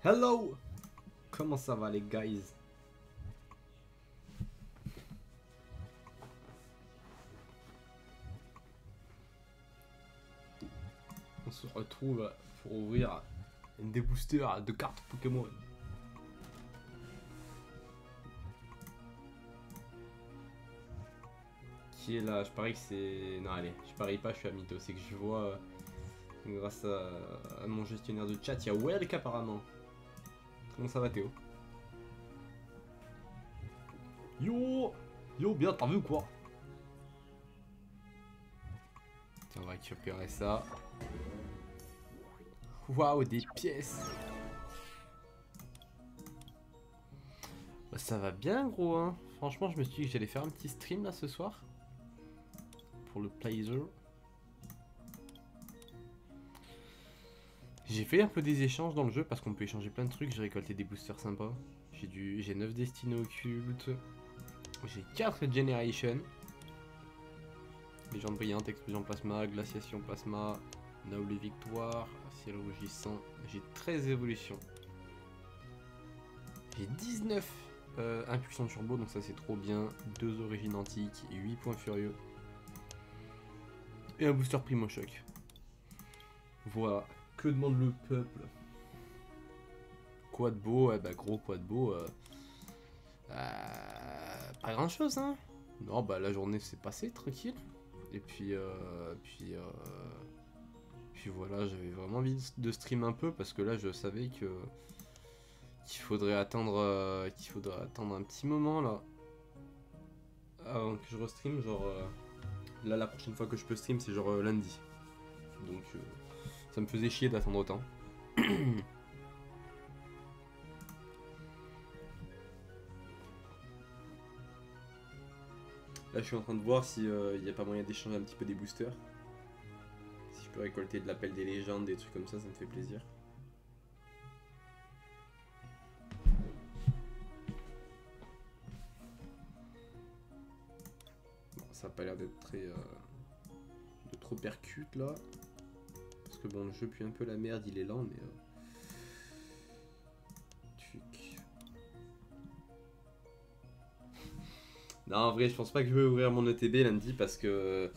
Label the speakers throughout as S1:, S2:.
S1: Hello! Comment ça va les guys? On se retrouve pour ouvrir des boosters de cartes Pokémon. Qui est là? Je parie que c'est... Non allez, je parie pas, je suis à mytho. C'est que je vois, grâce à mon gestionnaire de chat, il y a Welk apparemment. Comment ça va Théo? Yo! Yo, bien, t'as vu ou quoi? Tiens, on va récupérer ça. Waouh, des pièces! Bah, ça va bien, gros, hein. Franchement, je me suis dit que j'allais faire un petit stream là ce soir. Pour le plaisir. J'ai fait un peu des échanges dans le jeu parce qu'on peut échanger plein de trucs. J'ai récolté des boosters sympas. J'ai 9 destinées occultes. J'ai 4 Generation. Légende brillante, explosion plasma, glaciation plasma, noble victoire, ciel rougissant. J'ai 13 évolutions. J'ai 19 impulsions turbo, donc ça c'est trop bien. 2 origines antiques, 8 points furieux. Et un booster primo choc. Voilà. Que demande le peuple? Quoi de beau? Eh bah gros quoi de beau. Pas grand chose hein. Non bah la journée s'est passée tranquille. Et puis voilà, j'avais vraiment envie de stream un peu parce que là je savais qu'il faudrait attendre un petit moment là avant que je restream. Genre là la prochaine fois que je peux stream c'est genre lundi. Donc ça me faisait chier d'attendre autant. Là je suis en train de voir si n'y a pas moyen d'échanger un petit peu des boosters. Si je peux récolter de l'appel des légendes, des trucs comme ça me fait plaisir. Bon, ça a pas l'air d'être très... de trop percute là. Parce que bon le jeu pue un peu la merde, il est lent mais... Non, en vrai, je pense pas que je vais ouvrir mon ETB lundi parce qu'en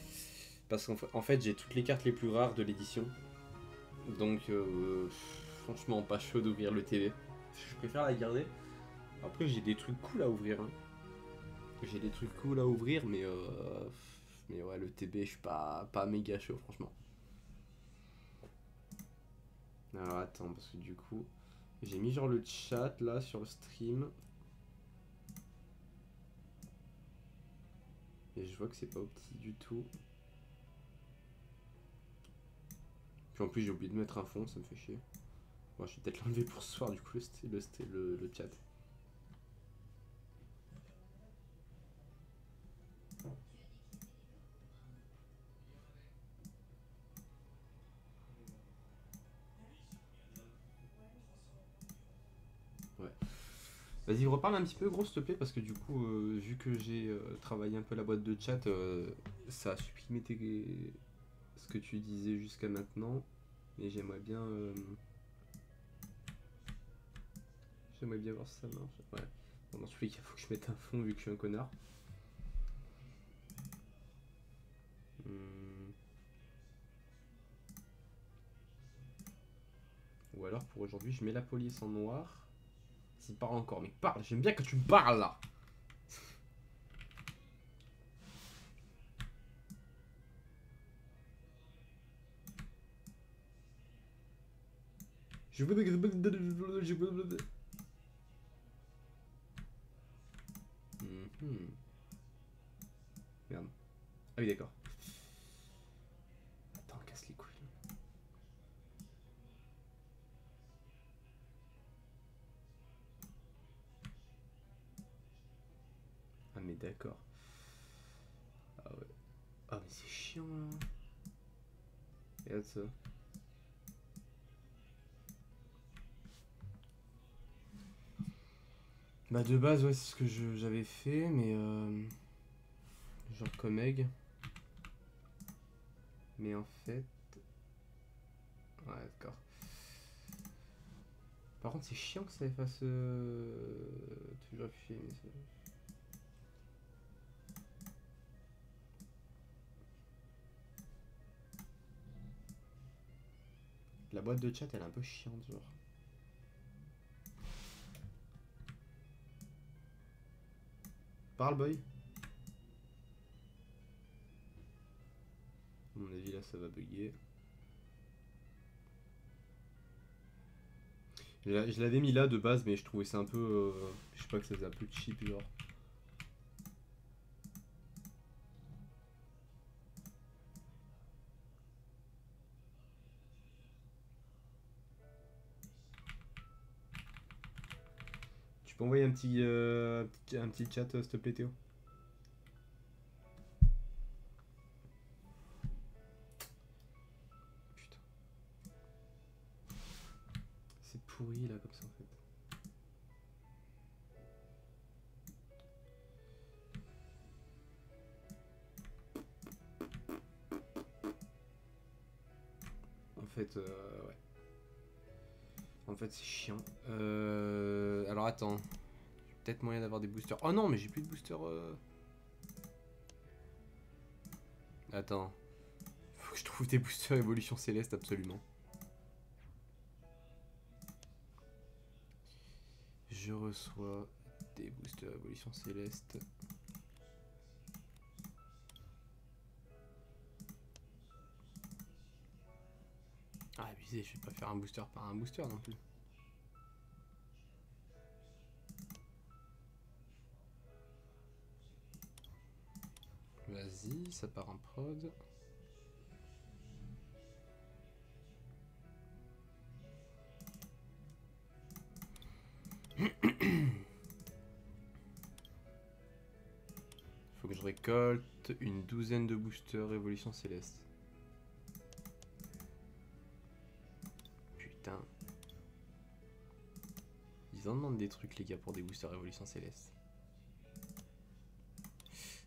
S1: fait, j'ai toutes les cartes les plus rares de l'édition. Donc, franchement, pas chaud d'ouvrir l'ETB. Je préfère la garder. Après, j'ai des trucs cool à ouvrir. Hein. J'ai des trucs cool à ouvrir, mais ouais, l'ETB, je suis pas méga chaud, franchement. Alors, attends, parce que du coup, j'ai mis genre le chat là sur le stream. Et je vois que c'est pas opti du tout. Puis en plus j'ai oublié de mettre un fond, ça me fait chier. Bon, je vais peut-être l'enlever pour ce soir du coup, c'était le chat. Ouais. Vas-y, reparle un petit peu gros s'il te plaît parce que du coup, vu que j'ai travaillé un peu la boîte de chat, ça a supprimé ce que tu disais jusqu'à maintenant. Et j'aimerais bien voir si ça marche. Ouais. Bon, dans tous les cas, il faut que je mette un fond vu que je suis un connard. Ou alors pour aujourd'hui, je mets la police en noir. S'il parle encore, mais parle, j'aime bien que tu parles là. Je veux... Merde. Ah oui, d'accord. Attends, casse les couilles. Ah mais d'accord. Ah ouais. Ah mais c'est chiant là. Regarde ça. Bah de base ouais c'est ce que j'avais fait mais genre comme egg. Mais en fait... Ouais, d'accord. Par contre, c'est chiant que ça efface... toujours afficher les messages. La boîte de chat, elle est un peu chiante, genre. Parle, boy. À mon avis, là, ça va bugger. Je l'avais mis là de base, mais je trouvais ça un peu... je sais pas, que ça faisait un peu cheap, genre. Tu peux envoyer un petit chat, s'il te plaît, Théo? Putain. C'est pourri, là, comme ça, en fait. En fait, ouais. En fait, c'est chiant. Alors, attends. Peut-être moyen d'avoir des boosters. Oh non, mais j'ai plus de boosters. Attends. Faut que je trouve des boosters évolution céleste, absolument. Je reçois des boosters évolution céleste. Ah, abusé, je vais pas faire un booster par un booster non plus. Vas-y, ça part en prod. Faut que je récolte une douzaine de boosters évolution céleste. Putain. Ils en demandent des trucs, les gars, pour des boosters évolution céleste.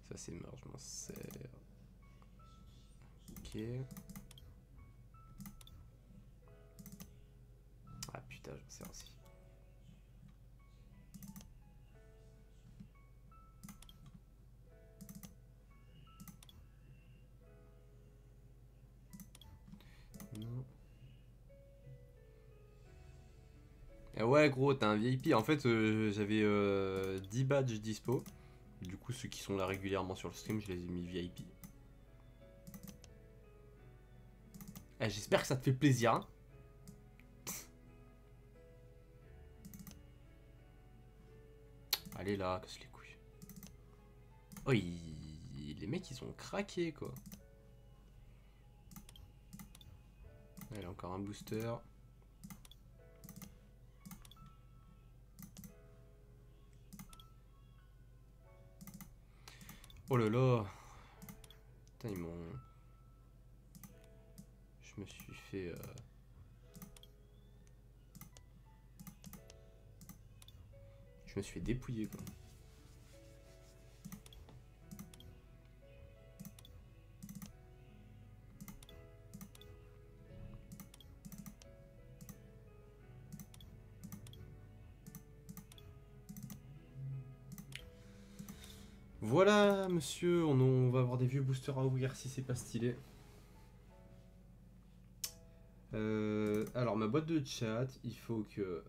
S1: Ça, c'est mort, je m'en sers. Ok. Ah putain, j'en sers aussi. Non. Ah ouais, gros, t'as un VIP. En fait, j'avais 10 badges dispo. Du coup, ceux qui sont là régulièrement sur le stream, je les ai mis VIP. Eh, j'espère que ça te fait plaisir. Hein. Allez là, casse les couilles. Oh, les mecs, ils ont craqué, quoi. Allez, encore un booster. Oh là là. Putain, ils m'ont... Je me suis fait... Je me suis fait dépouiller, quoi. Voilà, monsieur, on va avoir des vieux boosters à ouvrir si c'est pas stylé. Alors, ma boîte de chat, il faut que...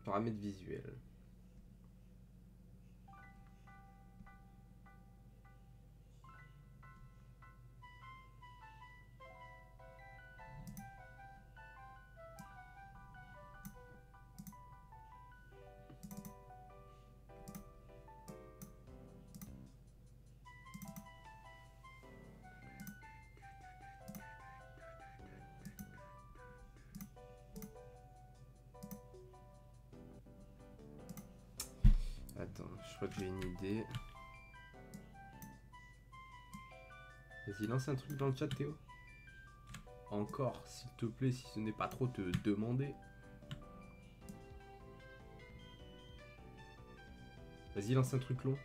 S1: Paramètres visuels. Attends, je crois que j'ai une idée. Vas-y, lance un truc dans le chat, Théo. Encore, s'il te plaît, si ce n'est pas trop te demander. Vas-y, lance un truc long.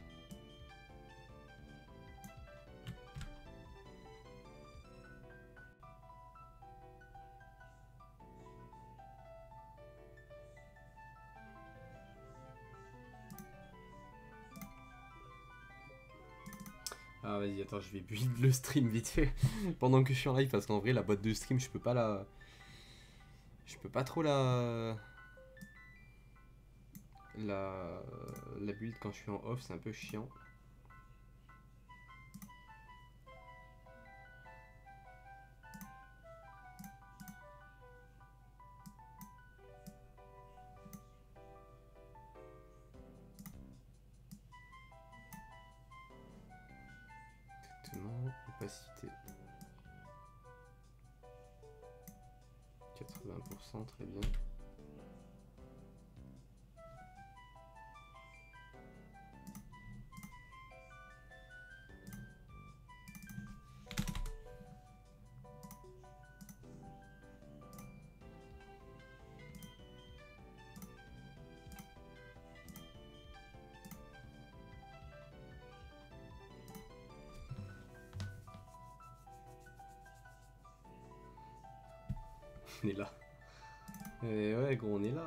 S1: Ah vas-y, attends, je vais build le stream vite fait pendant que je suis en live parce qu'en vrai la boîte de stream je peux pas la... Je peux pas trop la build quand je suis en off, c'est un peu chiant. Exactement, opacité 80%, très bien. On est là. Et ouais gros, on est là.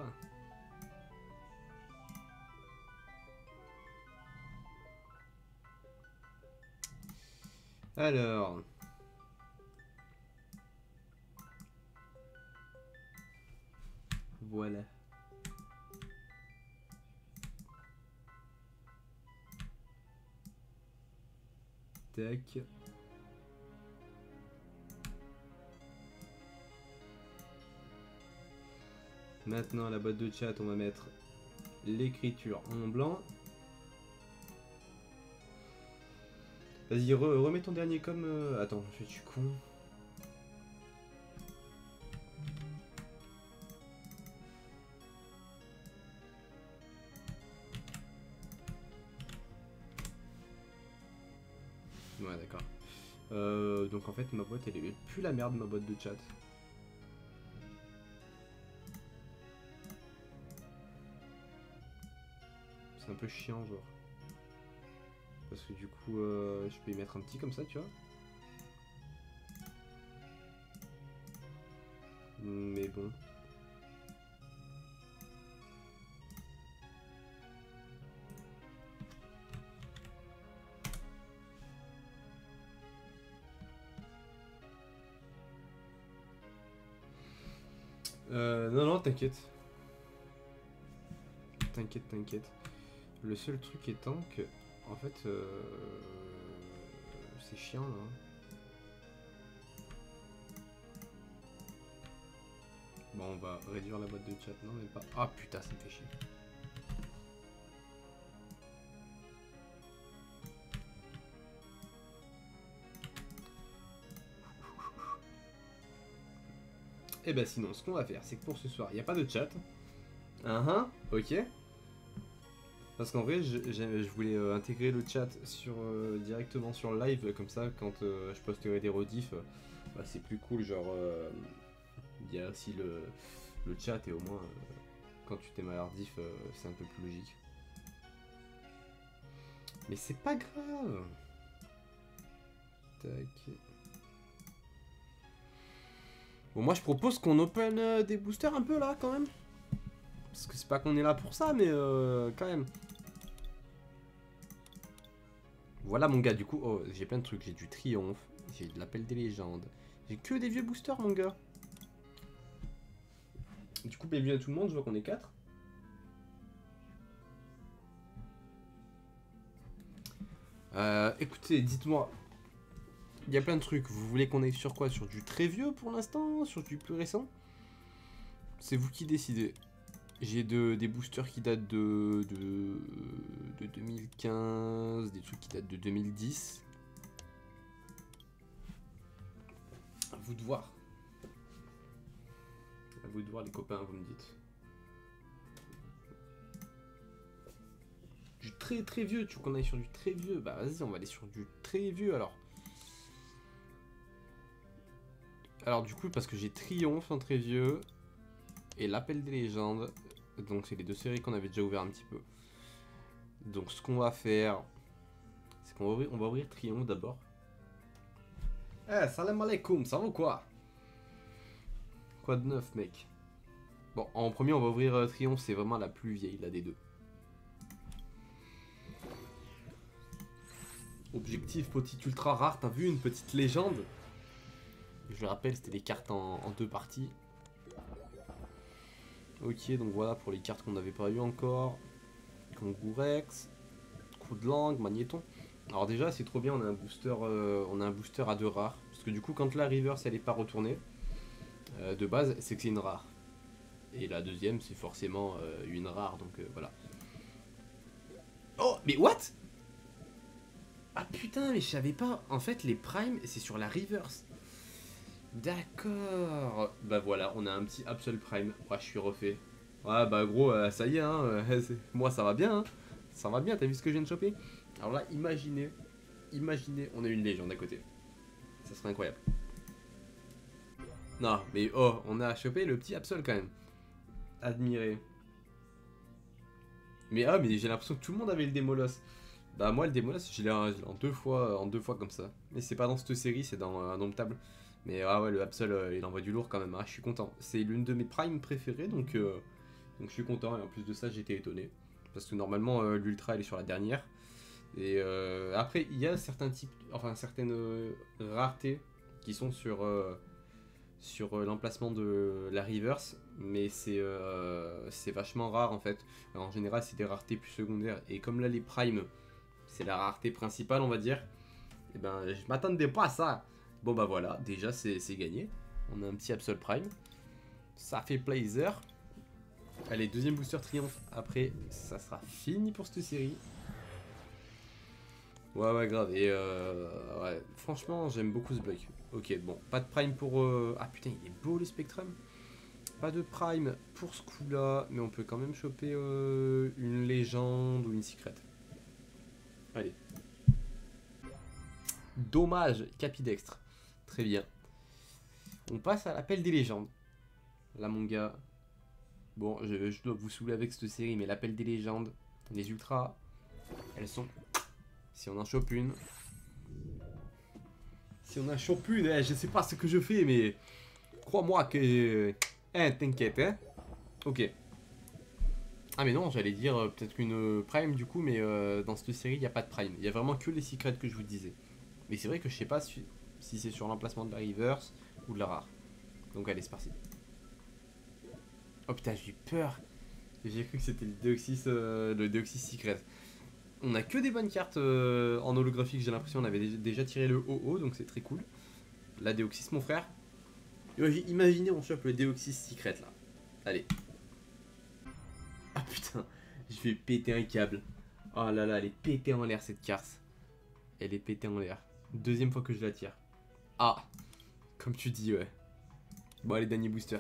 S1: Alors... Voilà. Tac. Maintenant, la boîte de chat, on va mettre l'écriture en blanc. Vas-y, remets ton dernier com. Attends, je suis con. Ouais, d'accord. Donc en fait, ma boîte, elle est plus la merde, ma boîte de chat. C'est un peu chiant, genre. Parce que du coup, je peux y mettre un petit comme ça, tu vois. Mais bon. Non, non, t'inquiète. T'inquiète, t'inquiète. Le seul truc étant que, en fait, c'est chiant là. Bon, on va réduire la boîte de chat, non mais pas. Ah putain, ça me fait chier. Et bah sinon, ce qu'on va faire, c'est que pour ce soir, il n'y a pas de chat. Ok. Parce qu'en vrai, je voulais intégrer le chat directement sur le live, comme ça, quand je posterai des rediffs, bah, c'est plus cool, genre, il y a aussi le chat, et au moins, quand tu t'es à rediff, c'est un peu plus logique. Mais c'est pas grave. Tac. Bon, moi, je propose qu'on open des boosters un peu, là, quand même. Parce que c'est pas qu'on est là pour ça, mais quand même. Voilà mon gars, du coup, oh, j'ai plein de trucs. J'ai du triomphe, j'ai de l'appel des légendes. J'ai que des vieux boosters, mon gars. Du coup, bienvenue à tout le monde, je vois qu'on est 4. Écoutez, dites-moi. Il y a plein de trucs. Vous voulez qu'on aille sur quoi? Sur du très vieux pour l'instant? Sur du plus récent? C'est vous qui décidez. J'ai des boosters qui datent de 2015, des trucs qui datent de 2010. À vous de voir. À vous de voir les copains, vous me dites. Du très très vieux, tu veux qu'on aille sur du très vieux? Bah vas-y, on va aller sur du très vieux alors. Alors du coup, parce que j'ai Triomphe en très vieux et l'Appel des légendes. Donc c'est les deux séries qu'on avait déjà ouvert un petit peu. Donc ce qu'on va faire, c'est qu'on va ouvrir Triomphe d'abord. Eh, salam alaikum, ça va ou quoi? Quoi de neuf, mec? Bon, en premier, on va ouvrir Triomphe, c'est vraiment la plus vieille, là, des deux. Objectif petite ultra rare, t'as vu une petite légende? Je le rappelle, c'était des cartes en 2 parties. Ok, donc voilà pour les cartes qu'on n'avait pas eu encore. Kangourex, coup de langue, magnéton. Alors déjà c'est trop bien, on a un booster à 2 rares. Parce que du coup quand la reverse elle est pas retournée, de base c'est que c'est une rare. Et la deuxième c'est forcément une rare, donc voilà. Oh mais what? Ah putain mais je savais pas, en fait les primes c'est sur la reverse. D'accord. Bah voilà, on a un petit Absol Prime. Ouais, je suis refait. Ouais, bah gros, ça y est, hein. Moi, ça va bien, hein. Ça va bien, t'as vu ce que je viens de choper? Alors là, imaginez, on a une légende à côté. Ça serait incroyable. Non, mais oh, on a chopé le petit Absol quand même. Admiré. Mais j'ai l'impression que tout le monde avait le Démolos. Bah moi, le Démolos, je l'ai en deux fois comme ça. Mais c'est pas dans cette série, c'est dans Indomptable. Mais ah ouais, le Absol, il envoie du lourd quand même. Ah, je suis content. C'est l'une de mes primes préférées, donc je suis content. Et en plus de ça, j'étais étonné. Parce que normalement, l'Ultra, elle est sur la dernière. Et après, il y a certains types, enfin certaines raretés qui sont sur l'emplacement de la reverse. Mais c'est vachement rare en fait. Alors, en général, c'est des raretés plus secondaires. Et comme là, les primes, c'est la rareté principale, on va dire. Et ben, je m'attendais pas à ça. Bon bah voilà, déjà c'est gagné. On a un petit Absol Prime. Ça fait plaisir. Allez, deuxième booster triomphe. Après, ça sera fini pour cette série. Ouais, grave. Et ouais, franchement, j'aime beaucoup ce bug. Ok, bon, pas de Prime pour... Ah putain, il est beau le Spectrum. Pas de Prime pour ce coup-là. Mais on peut quand même choper une légende ou une secret. Allez. Dommage, Capidextre. Très bien. On passe à l'appel des légendes. Là, mon gars. Bon, je dois vous saouler avec cette série, mais l'appel des légendes, les ultras, elles sont. Si on en chope une. Si on en chope une, je sais pas ce que je fais, mais. Crois-moi que. Hein, t'inquiète, hein. Ok. Ah, mais non, j'allais dire peut-être une prime du coup, mais dans cette série, il n'y a pas de prime. Il y a vraiment que les secrets que je vous disais. Mais c'est vrai que je sais pas si c'est sur l'emplacement de la reverse ou de la rare. Donc allez, c'est parti. Oh putain, j'ai eu peur. J'ai cru que c'était le Deoxys Secret. On a que des bonnes cartes en holographique, j'ai l'impression. On avait déjà tiré le OO, donc c'est très cool. La Deoxys, mon frère. Imaginez, on chope le Deoxys Secret là. Allez. Ah putain, je vais péter un câble. Oh là là, elle est pétée en l'air cette carte. Elle est pétée en l'air. Deuxième fois que je la tire. Ah, comme tu dis, ouais. Bon, allez, dernier booster.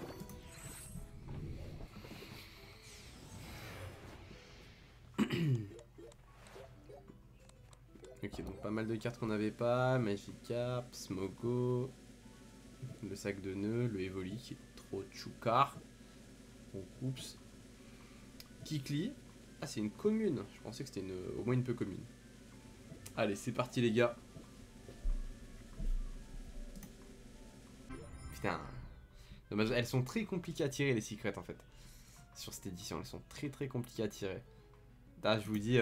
S1: Ok, donc pas mal de cartes qu'on n'avait pas. Magikarp, Smogo, le sac de nœuds, le Evoli qui est trop choucar. Oups. Kikli. Ah, c'est une commune. Je pensais que c'était au moins une peu commune. Allez, c'est parti, les gars. Putain. Dommage, elles sont très compliquées à tirer, les secrets, en fait. Sur cette édition, elles sont très compliquées à tirer. Là, je vous dis...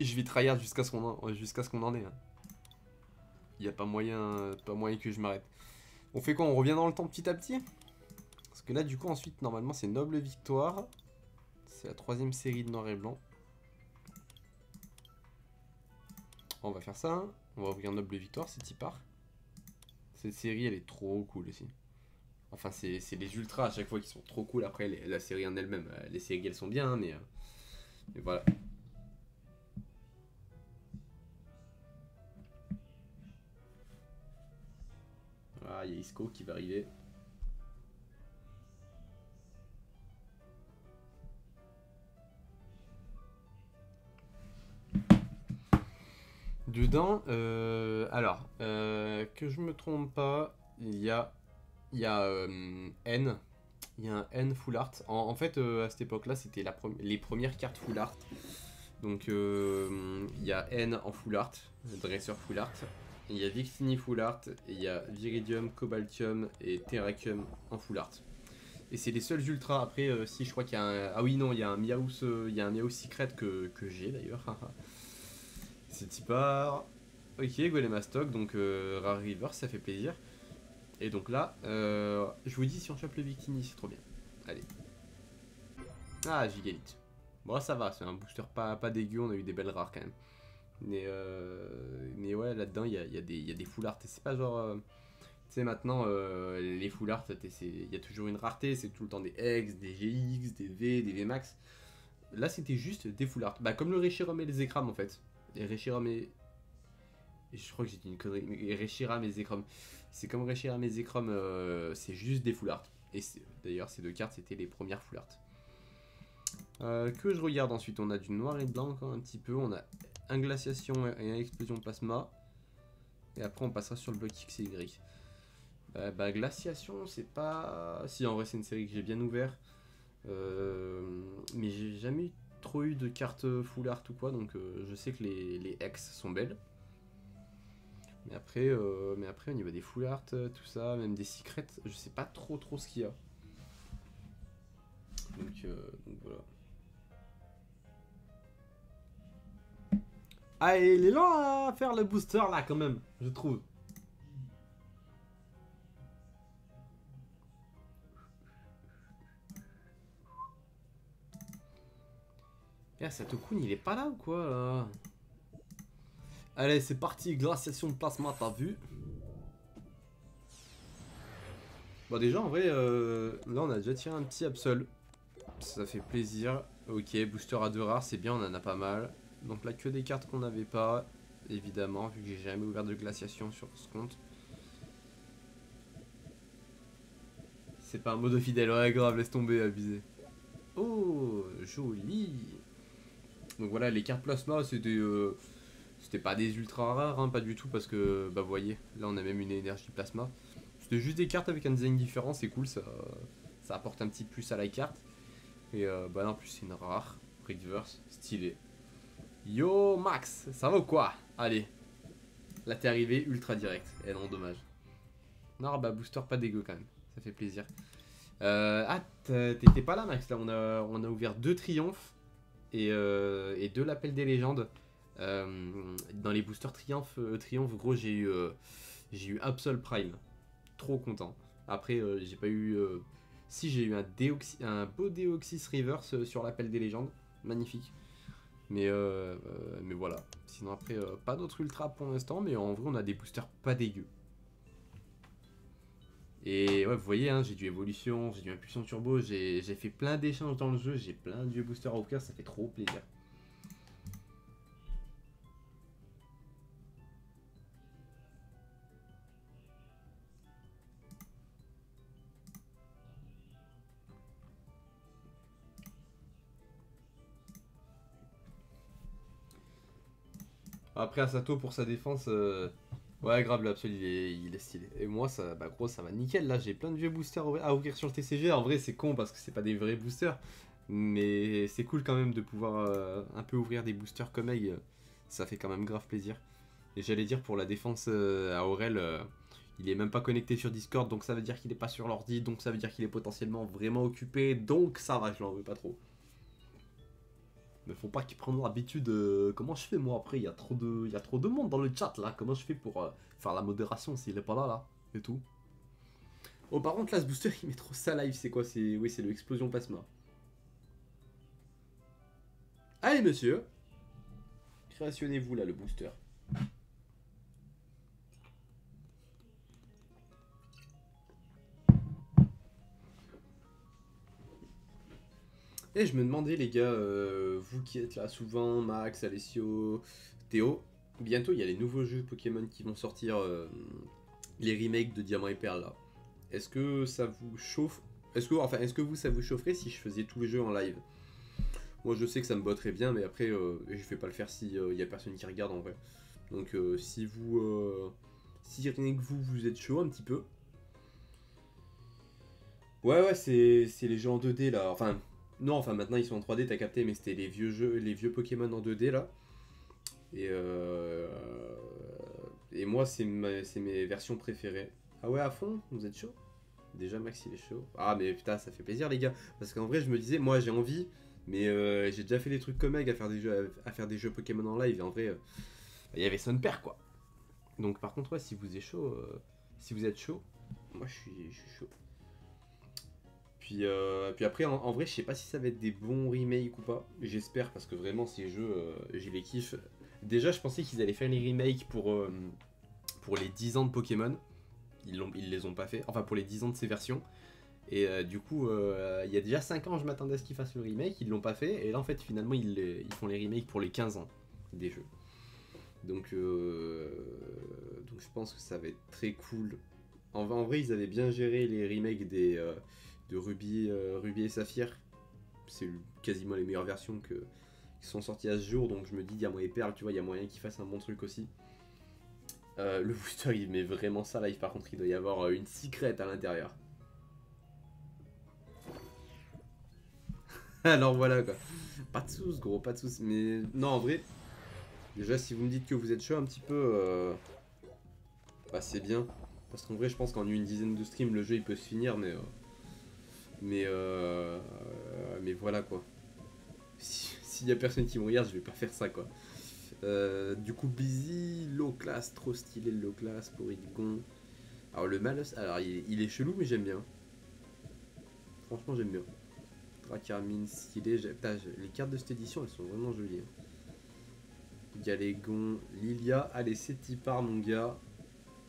S1: je vais tryhard jusqu'à ce qu'on en ait. Hein. Il n'y a pas moyen que je m'arrête. On fait quoi? On revient dans le temps petit à petit? Parce que là, du coup, ensuite, normalement, c'est Noble Victoire. C'est la 3ème série de Noir et Blanc. On va faire ça. Hein. On va ouvrir Noble Victoire, c'est y part. Cette série, elle est trop cool aussi. Enfin, c'est les ultras à chaque fois qui sont trop cool. Après, la série en elle-même, les séries, elles sont bien, hein, mais voilà. Ah, il y a Isco qui va arriver. Dedans, alors, que je me trompe pas, il y a N. Il y a un N full art. En fait, à cette époque-là, c'était les premières cartes full art. Donc, il y a N en full art, dresseur full art. Il y a Victini full art. Et il y a Viridium, Cobaltium et Terrakium en full art. Et c'est les seuls ultras. Après, si je crois qu'il y a un. Ah oui, non, il y a un Miaus Secret que j'ai d'ailleurs. C'est Tipar. Ok, Golem à stock, donc Rare River, ça fait plaisir. Et donc là, je vous dis, si on chope le Bikini, c'est trop bien. Allez. Ah, Gigalite. Bon, ça va, c'est un booster pas dégueu, on a eu des belles rares quand même. Mais ouais, là-dedans, il y a des full art. Et c'est pas genre. Tu sais, maintenant, les full art, il y a toujours une rareté, c'est tout le temps des X, des GX, des V, des VMAX. Là, c'était juste des full art. Bah, comme le Reshiram et les Zekram en fait. Les Reshiram et. Je crois que j'ai dit une connerie. Mais Reshiram et Zekrom. C'est comme Reshiram et Zekrom, c'est juste des full art. Et d'ailleurs, ces deux cartes, c'était les premières full art. Que je regarde ensuite, on a du noir et blanc encore un petit peu. On a un glaciation et un explosion plasma. Et après, on passera sur le bloc X et Y. Bah, glaciation, c'est pas. Si, en vrai, c'est une série que j'ai bien ouvert. Mais j'ai jamais trop eu de cartes full art ou quoi. Donc, je sais que les X sont belles. Mais après, au niveau des full art, tout ça, même des secrets, je sais pas trop ce qu'il y a. Donc voilà. Ah, et il est lent à faire le booster là quand même, je trouve. Eh, Satokun, il est pas là ou quoi là? Allez, c'est parti, glaciation de plasma, t'as vu? Bon, déjà en vrai, là on a déjà tiré un petit Absol. Ça fait plaisir. Ok, booster à 2 rares, c'est bien, on en a pas mal. Donc là, que des cartes qu'on n'avait pas, évidemment, vu que j'ai jamais ouvert de glaciation sur ce compte. C'est pas un mode fidèle, ouais, grave, laisse tomber, abusé. Oh, joli. Donc voilà, les cartes plasma, c'était pas des ultra rares, hein, pas du tout, parce que, bah, vous voyez, là on a même une énergie plasma. C'était juste des cartes avec un design différent, c'est cool, ça apporte un petit plus à la carte. Et bah là en plus c'est une rare, reverse, stylé. Yo Max, ça va ou quoi? Allez, là t'es arrivé ultra direct, et non dommage. Non bah booster pas dégueu quand même, ça fait plaisir. Ah t'étais pas là Max, là on a ouvert 2 triomphes et 2 l'appel des légendes. Dans les boosters triomphe gros j'ai eu Absol Prime, trop content. Après j'ai pas eu... si j'ai eu un beau Deoxys Reverse sur l'appel des légendes, magnifique. Mais voilà. Sinon après, pas d'autres ultra pour l'instant, mais en vrai on a des boosters pas dégueux. Et ouais, vous voyez, hein, j'ai du évolution, j'ai du impulsion turbo, j'ai fait plein d'échanges dans le jeu, j'ai plein de vieux boosters à offrir, ça fait trop plaisir. Après Asato pour sa défense, ouais grave le Absol il est stylé. Et moi ça, bah gros ça va nickel, là j'ai plein de vieux boosters à ouvrir sur le TCG. En vrai c'est con parce que c'est pas des vrais boosters. Mais c'est cool quand même de pouvoir un peu ouvrir des boosters comme Egg, ça fait quand même grave plaisir. Et j'allais dire pour la défense à Aurel, il est même pas connecté sur Discord, donc ça veut dire qu'il est pas sur l'ordi, donc ça veut dire qu'il est potentiellement vraiment occupé, donc ça va, je l'en veux pas trop. Mais faut pas qu'ils prennent l'habitude. Comment je fais moi après? Il y a trop de monde dans le chat là. Comment je fais pour faire la modération s'il est pas là et tout. Oh par contre là ce booster il met trop ça live. C'est quoi? Oui c'est le explosion plasma. Allez monsieur, créationnez-vous là le booster. Et je me demandais les gars, vous qui êtes là souvent, Max, Alessio, Théo, bientôt il y a les nouveaux jeux Pokémon qui vont sortir, les remakes de Diamant et Perle là. Est-ce que ça vous chauffe? Est-ce que vous ça vous chaufferait si je faisais tous les jeux en live? Moi je sais que ça me botterait bien, mais après je vais pas le faire si y a personne qui regarde en vrai. Donc si si rien que vous êtes chaud un petit peu. Ouais c'est les jeux en 2D là. Enfin non, enfin maintenant ils sont en 3D, t'as capté, mais c'était les vieux jeux, les vieux Pokémon en 2D là. Et moi c'est mes versions préférées. Ah ouais à fond, vous êtes chaud? Déjà Max il est chaud. Ah mais putain ça fait plaisir les gars. Parce qu'en vrai je me disais moi j'ai envie. Mais j'ai déjà fait des trucs comme Egg à faire des jeux Pokémon en live. Et en vrai Il y avait son père, quoi. Donc par contre, ouais, si vous êtes chaud, moi je suis chaud. Puis après, en vrai, je sais pas si ça va être des bons remakes ou pas. J'espère, parce que vraiment, ces jeux, j'ai les kiffe. Déjà, je pensais qu'ils allaient faire les remakes pour les 10 ans de Pokémon. Ils les ont pas fait. Enfin, pour les 10 ans de ces versions. Et du coup, il y a déjà 5 ans, je m'attendais à ce qu'ils fassent le remake. Ils l'ont pas fait. Et là, en fait, finalement, ils font les remakes pour les 15 ans des jeux. Donc je pense que ça va être très cool. En vrai, ils avaient bien géré les remakes de Ruby et Saphir. C'est quasiment les meilleures versions qui sont sorties à ce jour. Donc je me dis, Diamant et Perle, tu vois, il y a moyen qu'ils fassent un bon truc aussi. Le booster, il met vraiment ça live. Par contre, il doit y avoir une secrète à l'intérieur. Alors voilà quoi. Pas de sous, gros, pas de sous. Mais non, en vrai, déjà, si vous me dites que vous êtes chaud un petit peu, bah c'est bien. Parce qu'en vrai, je pense qu'en une dizaine de streams, le jeu il peut se finir, mais voilà quoi. S'il y a personne qui me regarde, je vais pas faire ça quoi. Du coup, Busy, low class, trop stylé le low class pour Illigon. Alors le malus, alors il est chelou, mais j'aime bien. Franchement, j'aime bien. Dracarmine, stylé. Putain, les cartes de cette édition, elles sont vraiment jolies. Hein. Galégon, Lilia, allez, c'est Tipar, mon gars.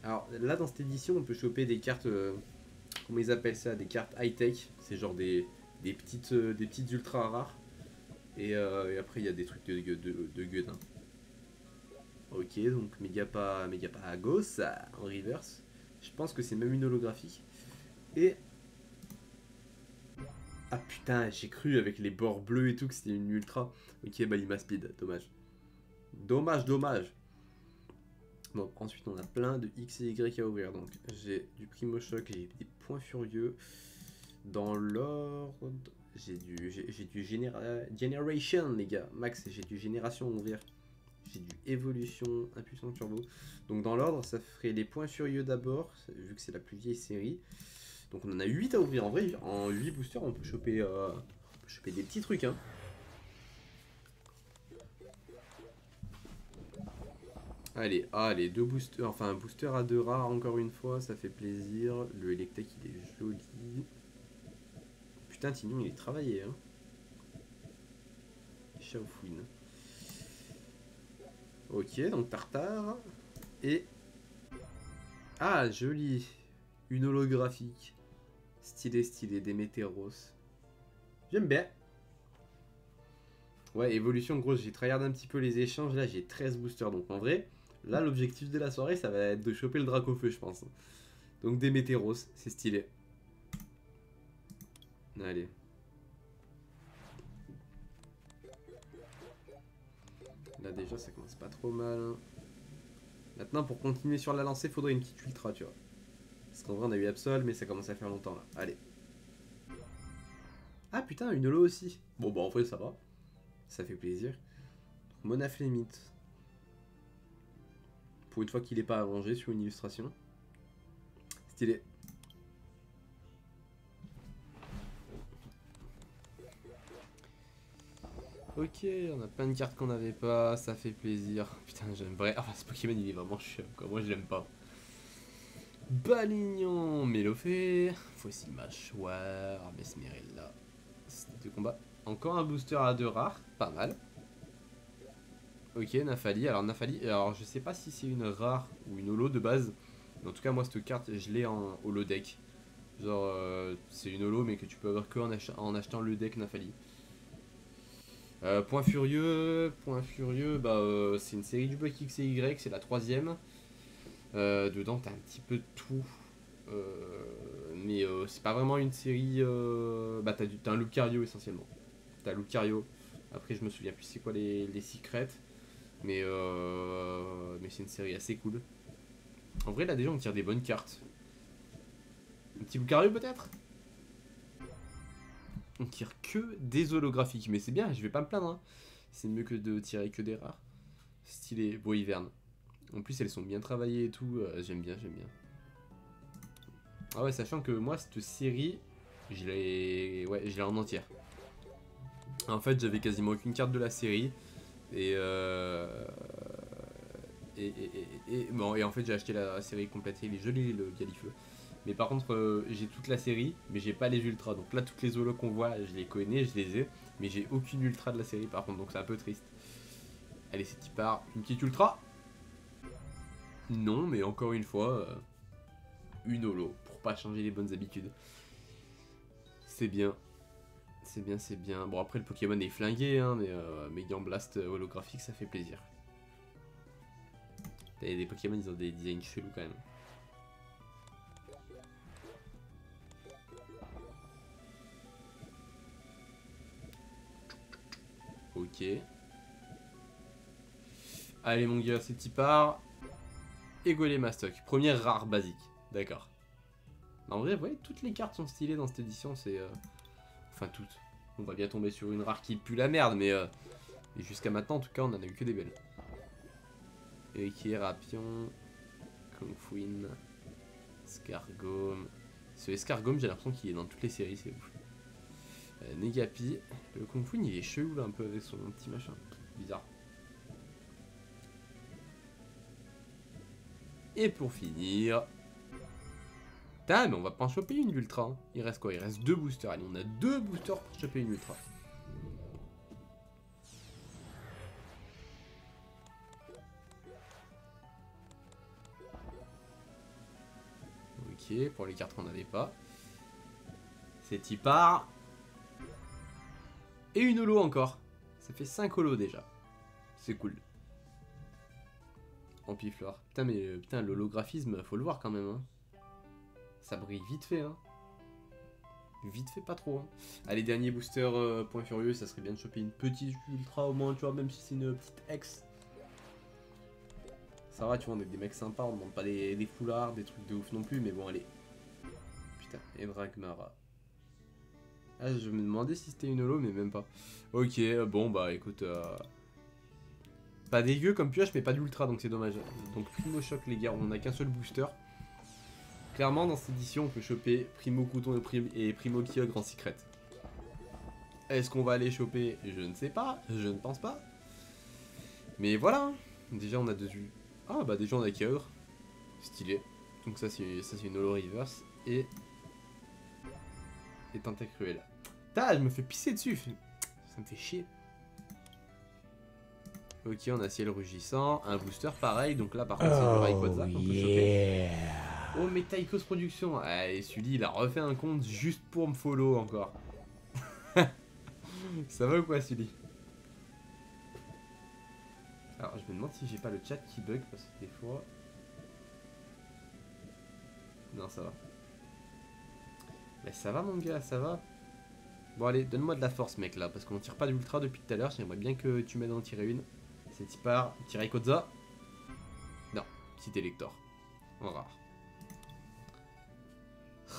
S1: Alors là, dans cette édition, on peut choper des cartes. Comment ils appellent ça? Des cartes high-tech. C'est genre des petites ultra rares. Et après, il y a des trucs de gueudin. Ok, donc Megapa Agos en reverse. Je pense que c'est même une holographique. Et. Ah putain, j'ai cru avec les bords bleus et tout que c'était une ultra. Ok, bah il m'a speed, dommage. Dommage. Bon, ensuite on a plein de X et Y à ouvrir. Donc j'ai du Primo Choc, j'ai des points furieux. Dans l'ordre, j'ai du Generation, les gars. Max, j'ai du Génération à ouvrir. J'ai du Évolution, Impulsion Turbo. Donc dans l'ordre, ça ferait les points furieux d'abord, vu que c'est la plus vieille série. Donc on en a 8 à ouvrir. En vrai, en 8 boosters, on peut choper des petits trucs. Hein. Allez, deux boosters, enfin un booster à 2 rares encore une fois, ça fait plaisir. Le Electek il est joli. Putain, Tignon il est travaillé. Hein. Shaofouine. Ok, donc Tartare. Et. Ah, joli. Une holographique. Stylé, Démétéros. J'aime bien. Ouais, évolution, gros, j'ai tryhard un petit peu les échanges. Là, j'ai 13 boosters. Donc en vrai, là, l'objectif de la soirée, ça va être de choper le Dracofeu, je pense. Donc Démétéros, c'est stylé. Allez. Là, déjà, ça commence pas trop mal. Hein. Maintenant, pour continuer sur la lancée, faudrait une petite ultra, tu vois. Parce qu'en vrai, on a eu Absol, mais ça commence à faire longtemps, là. Allez. Ah, putain, une holo aussi. Bon, bah, en vrai, ça va. Ça fait plaisir. Monaflémite. Pour une fois qu'il est pas arrangé sur une illustration. Stylé. Ok, on a plein de cartes qu'on n'avait pas, ça fait plaisir. Putain, j'aime vrai. Enfin, ce Pokémon il est vraiment chiant, quoi. Moi je l'aime pas. Balignon, Mélofée, Fossil Mâchoire, Mesmerella. C'était de combat. Encore un booster à 2 rares, pas mal. Ok, Nafali. Alors, Nafali, alors je sais pas si c'est une rare ou une holo de base. Mais en tout cas, moi, cette carte, je l'ai en holo deck. Genre, c'est une holo, mais que tu peux avoir que en achetant le deck Nafali. Point furieux, bah, c'est une série du bloc X et Y, c'est la 3ème. Dedans, t'as un petit peu de tout. Mais c'est pas vraiment une série. Bah, t'as un Lucario essentiellement. T'as Lucario. Après, je me souviens plus c'est quoi les secrets. Mais c'est une série assez cool. En vrai, là, déjà, on tire des bonnes cartes. Un petit Lucario peut-être. On tire que des holographiques. Mais c'est bien, je vais pas me plaindre. Hein. C'est mieux que de tirer que des rares. Stylé, beau hiverne. En plus, elles sont bien travaillées et tout. J'aime bien. Ah ouais, sachant que moi, cette série, je l'ai en entière. En fait, j'avais quasiment aucune carte de la série. Et Bon, et en fait j'ai acheté la série complète, il est joli le Galifeu. Mais par contre j'ai toute la série, mais j'ai pas les ultras. Donc là toutes les holos qu'on voit, je les connais, je les ai. Mais j'ai aucune ultra de la série par contre, donc c'est un peu triste. Allez c'est qui part, une petite ultra. Non mais encore une fois, une holo, pour pas changer les bonnes habitudes. C'est bien. C'est bien, c'est bien. Bon après le Pokémon est flingué, hein, mais Mega Blast holographique ça fait plaisir. Les Pokémon ils ont des designs chelous quand même. Ok. Allez mon gars, c'est y part. Et Golemastoc. Première rare basique. D'accord. En vrai, vous voyez, toutes les cartes sont stylées dans cette édition. C'est... Enfin toutes. On va bien tomber sur une rare qui pue la merde, mais... Et jusqu'à maintenant, en tout cas, on en a eu que des belles. Rapion. Kongfuin. Escargome. Ce Escargome, j'ai l'impression qu'il est dans toutes les séries, c'est ouf. Negapi. Le Kongfuin, il est chelou là, un peu avec son petit machin. Bizarre. Et pour finir... Putain, mais on va pas en choper une ultra. Hein. Il reste quoi? Il reste 2 boosters. Allez, on a 2 boosters pour choper une ultra. Ok, pour les cartes qu'on n'avait pas. C'est y part. Et une holo encore. Ça fait 5 holos déjà. C'est cool. Ampiflore. Putain, mais putain, l'holographisme, faut le voir quand même. Hein. Ça brille vite fait. Hein. Vite fait, pas trop. Hein. Allez, dernier booster point furieux. Ça serait bien de choper une petite ultra au moins, tu vois, même si c'est une petite ex. Ça va, tu vois, on est des mecs sympas. On demande pas des foulards, des trucs de ouf non plus. Mais bon, allez. Putain, et Dragmara. Ah, je me demandais si c'était une holo, mais même pas. Ok, bon, bah écoute. Pas dégueu comme pioche, mais pas d'ultra, donc c'est dommage. Donc Primo Choc, les gars, on n'a qu'un seul booster. Clairement, dans cette édition, on peut choper Primo Couton et Primo Kyogre en secret. Est-ce qu'on va aller choper? Je ne sais pas, je ne pense pas. Mais voilà, déjà on a 2 U. Ah bah déjà on a Kyogre. Stylé. Donc ça c'est une holo reverse. Et Tentacruel. Putain, je me fais pisser dessus. Ça me fait chier. Ok, on a Ciel Rugissant, un booster pareil, donc là par contre c'est le Rayquaza qu'on peut choper. Oh mais Taikos Production, et Sully il a refait un compte juste pour me follow encore. Ça va ou quoi Sully? Alors je me demande si j'ai pas le chat qui bug parce que des fois... Non ça va. Mais ça va mon gars, ça va. Bon allez, donne-moi de la force mec là, parce qu'on tire pas d'ultra depuis tout à l'heure, j'aimerais bien que tu m'aides à en tirer une. C'est y part, petit Rayquaza. Non, petit Elector. En rare.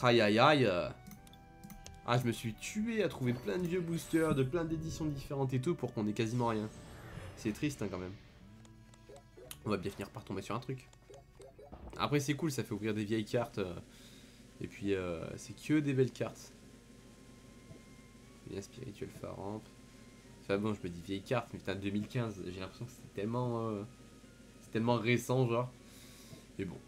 S1: Aïe aïe aïe. Ah, je me suis tué à trouver plein de vieux boosters, de plein d'éditions différentes et tout, pour qu'on ait quasiment rien. C'est triste hein, quand même. On va bien finir par tomber sur un truc. Après c'est cool, ça fait ouvrir des vieilles cartes. Et puis c'est que des belles cartes. Bien spirituel Faramp. Enfin bon, je me dis vieille carte, mais putain 2015, j'ai l'impression que c'est tellement récent genre. Mais bon.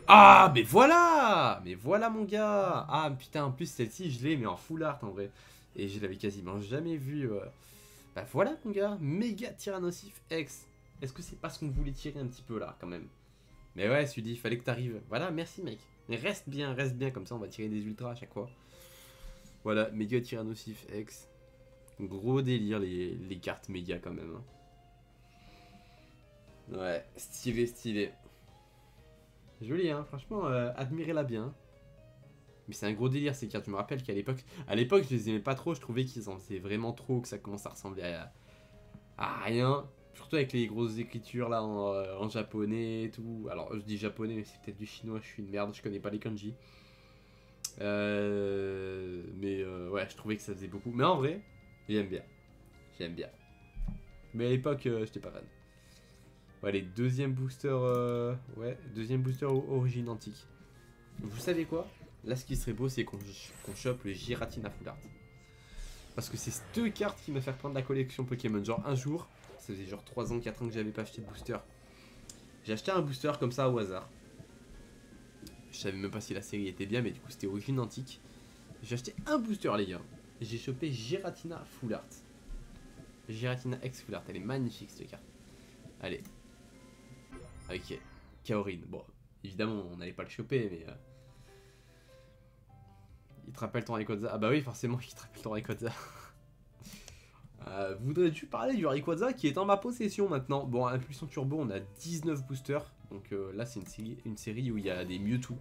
S1: Ah mais voilà! Mais voilà mon gars! Ah putain en plus celle-ci je l'ai mais en full art en vrai. Et je l'avais quasiment jamais vue. Bah voilà mon gars, méga Tyrannosif X. Est-ce que c'est pas ce qu'on voulait tirer un petit peu là quand même? Mais ouais, celui-là, il fallait que t'arrives. Voilà, merci mec. Mais reste bien, comme ça on va tirer des ultras à chaque fois. Voilà, méga Tyrannosif X. Gros délire les cartes méga quand même. Hein. Ouais, stylé, stylé. Joli hein, franchement, admirez-la bien. Mais c'est un gros délire ces cartes, je me rappelle qu'à l'époque... À l'époque je les aimais pas trop, je trouvais qu'ils en faisaient vraiment trop, que ça commence à ressembler à rien. Surtout avec les grosses écritures là en japonais et tout. Alors je dis japonais mais c'est peut-être du chinois, je suis une merde, je connais pas les kanji. Ouais, je trouvais que ça faisait beaucoup. Mais en vrai, j'aime bien. J'aime bien. Mais à l'époque, j'étais pas fan. Ouais, les deuxième booster, deuxième booster origine antique. Donc, vous savez quoi? Là, ce qui serait beau, c'est qu'on chope le Giratina Full Art. Parce que c'est cette carte qui m'a fait reprendre la collection Pokémon. Genre, un jour, ça faisait genre 3 ans, 4 ans que j'avais pas acheté de booster. J'ai acheté un booster comme ça au hasard. Je savais même pas si la série était bien, mais du coup c'était Origine Antique. J'ai acheté un booster les gars. J'ai chopé Giratina Full Art. Giratina X Full Art, elle est magnifique cette carte. Allez. Ok. Kaorin. Bon, évidemment on n'allait pas le choper, mais... Il te rappelle ton Rayquaza? Ah bah oui, forcément il te rappelle ton Rayquaza. Voudrais-tu parler du Rayquaza qui est en ma possession maintenant? Bon, à Impulsion Turbo, on a 19 boosters. Donc là, c'est une série où il y a des Mewtwo.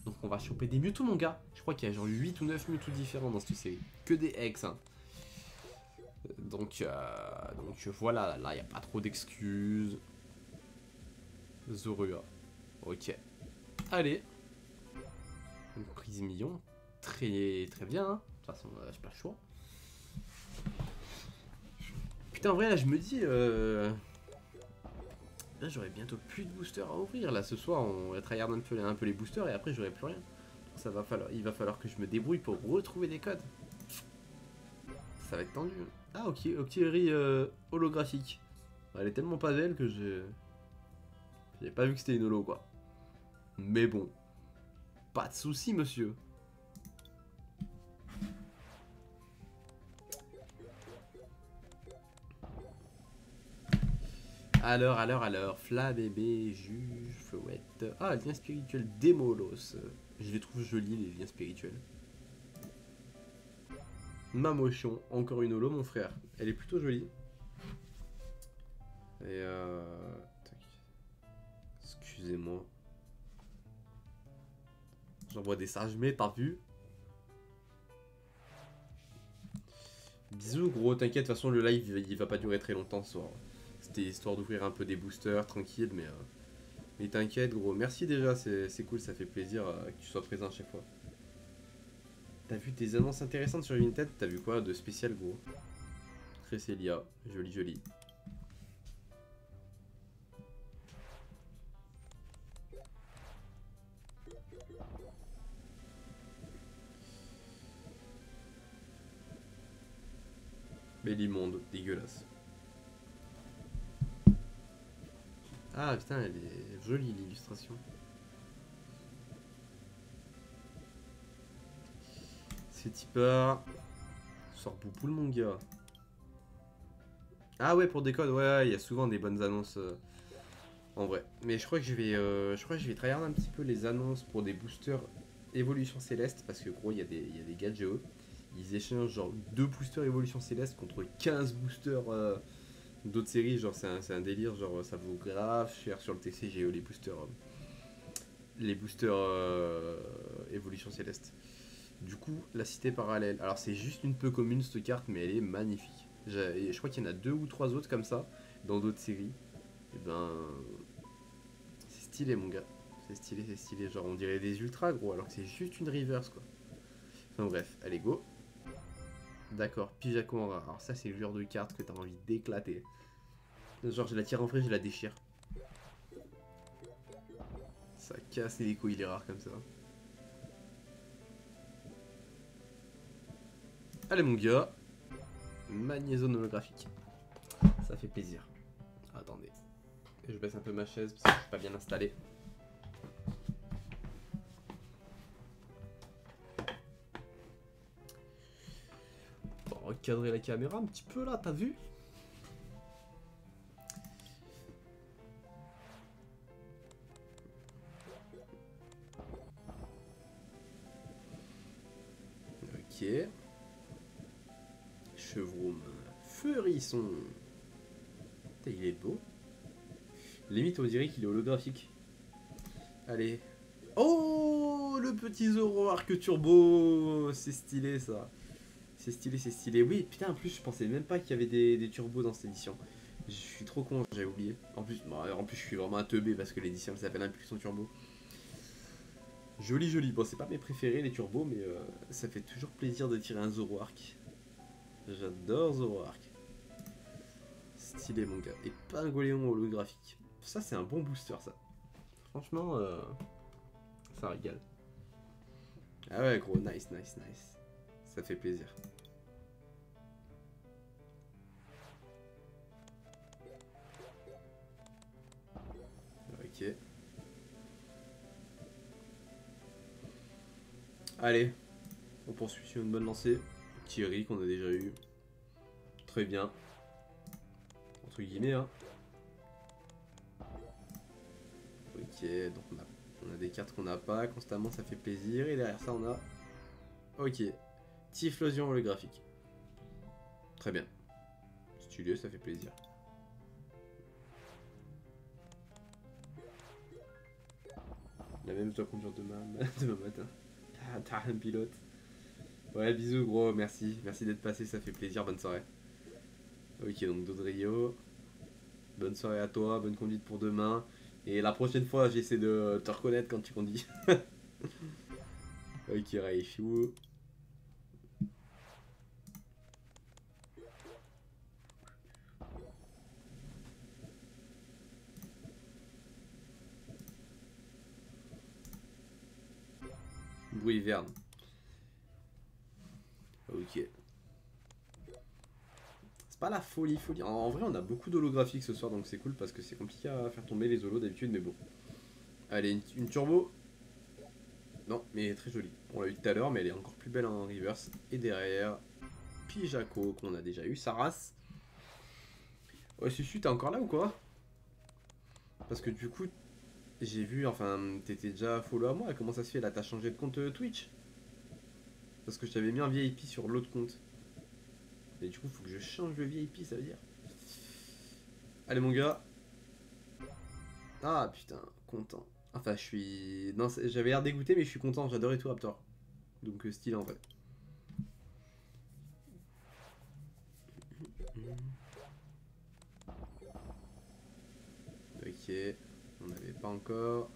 S1: Donc on va choper des Mewtwo, mon gars. Je crois qu'il y a genre 8 ou 9 Mewtwo différents dans cette série. Que des X, hein. Donc voilà, là, il n'y a pas trop d'excuses. Zorua. Ok. Allez. Une prise million. Très bien, hein. De toute façon, j'ai pas le choix. Putain, en vrai, là, je me dis... Là, j'aurais bientôt plus de boosters à ouvrir. Là, ce soir, on va tryhard un peu les boosters et après, j'aurai plus rien. Il va falloir que je me débrouille pour retrouver des codes. Ça va être tendu. Ah, ok, Octillerie holographique. Elle est tellement pas belle que j'ai pas vu que c'était une holo, quoi. Mais bon. Pas de soucis, monsieur. Alors, Fla, bébé, juge, flouette. Ah, lien spirituel Démolos. Je les trouve jolis, les liens spirituels. Mamochon, encore une holo, mon frère. Elle est plutôt jolie. Et excusez-moi. J'envoie des sages, mais t'as vu? Bisous, gros, t'inquiète, de toute façon, le live, il va pas durer très longtemps ce soir. C'était histoire d'ouvrir un peu des boosters, tranquille, mais t'inquiète, gros. Merci déjà, c'est cool, ça fait plaisir que tu sois présent à chaque fois. T'as vu des annonces intéressantes sur Vinted? T'as vu quoi de spécial, gros? Cresselia, joli. Mais l'immonde, dégueulasse. Ah putain, elle est jolie l'illustration. C'est tipeur. Sors Boupoule, mon gars. Ah ouais, pour des codes, ouais, il y a souvent des bonnes annonces en vrai. Mais je crois que je vais tryhard un petit peu les annonces pour des boosters Évolution Céleste parce que gros, il y a des gadgets. Ils échangent genre 2 boosters Évolution Céleste contre 15 boosters d'autres séries. Genre, c'est un délire. Genre, ça vaut grave cher sur le TCGO les boosters Évolution Céleste. Du coup, la cité parallèle. Alors, c'est juste une peu commune cette carte, mais elle est magnifique. Je crois qu'il y en a 2 ou 3 autres comme ça dans d'autres séries. Et ben, c'est stylé, mon gars. C'est stylé. Genre, on dirait des ultras, gros, alors que c'est juste une reverse, quoi. Enfin, bref, allez, go. D'accord, Pijaco en rare. Alors, ça, c'est le genre de carte que t'as envie d'éclater. Genre, je la tire en frais, je la déchire. Ça casse les couilles, les rares comme ça. Allez, mon gars. Magnézone holographique. Ça fait plaisir. Attendez. Je baisse un peu ma chaise parce que je suis pas bien installé. On va recadrer la caméra un petit peu là, t'as vu? Ok. Chevroum. Feurisson. Il est beau. Limite, on dirait qu'il est holographique. Allez. Oh, le petit Zoro Arc Turbo. C'est stylé, ça. C'est stylé. Oui, putain, en plus, je pensais même pas qu'il y avait des turbos dans cette édition. Je suis trop con, j'avais oublié. En plus, je suis vraiment un teubé parce que l'édition elle s'appelle Impulsion Turbo. Joli. Bon, c'est pas mes préférés, les turbos, mais ça fait toujours plaisir de tirer un Zoro Arc. J'adore Zoro Arc. Stylé, mon gars. Et Pingoléon holographique. Ça, c'est un bon booster, ça. Franchement, ça régale. Ah ouais, gros, nice. Ça fait plaisir. Allez, on poursuit sur une bonne lancée. Thierry qu'on a déjà eu. Très bien. Entre guillemets, hein. Ok, donc on a des cartes qu'on n'a pas. Constamment, ça fait plaisir. Et derrière ça, on a... Ok. Typhlosion holographique. Très bien. Stylé, ça fait plaisir. La même doit conduire demain matin. T'as un pilote. Ouais, bisous gros, merci. Merci d'être passé, ça fait plaisir, bonne soirée. Ok, donc Dodrio. Bonne soirée à toi, bonne conduite pour demain. Et la prochaine fois, j'essaie de te reconnaître quand tu conduis. Ok, Raichu. Bruit verne. Ok. C'est pas la folie. En vrai, on a beaucoup d'holographiques ce soir, donc c'est cool parce que c'est compliqué à faire tomber les holos d'habitude, mais bon. Allez, une turbo. Non, mais très jolie. On l'a eu tout à l'heure, mais elle est encore plus belle en reverse. Et derrière, Pijako, qu'on a déjà eu, Saras. Ouais, Susu, t'es encore là ou quoi? Parce que du coup, j'ai vu, enfin, t'étais déjà follow à moi. Comment ça se fait là? T'as changé de compte Twitch? Parce que je t'avais mis un VIP sur l'autre compte. Et du coup, faut que je change le VIP, ça veut dire. Allez, mon gars. Ah putain, content. Enfin, je suis. Non, j'avais l'air dégoûté, mais je suis content. J'adorais tout Raptor. Donc, style en vrai. Ok, on n'avait pas encore.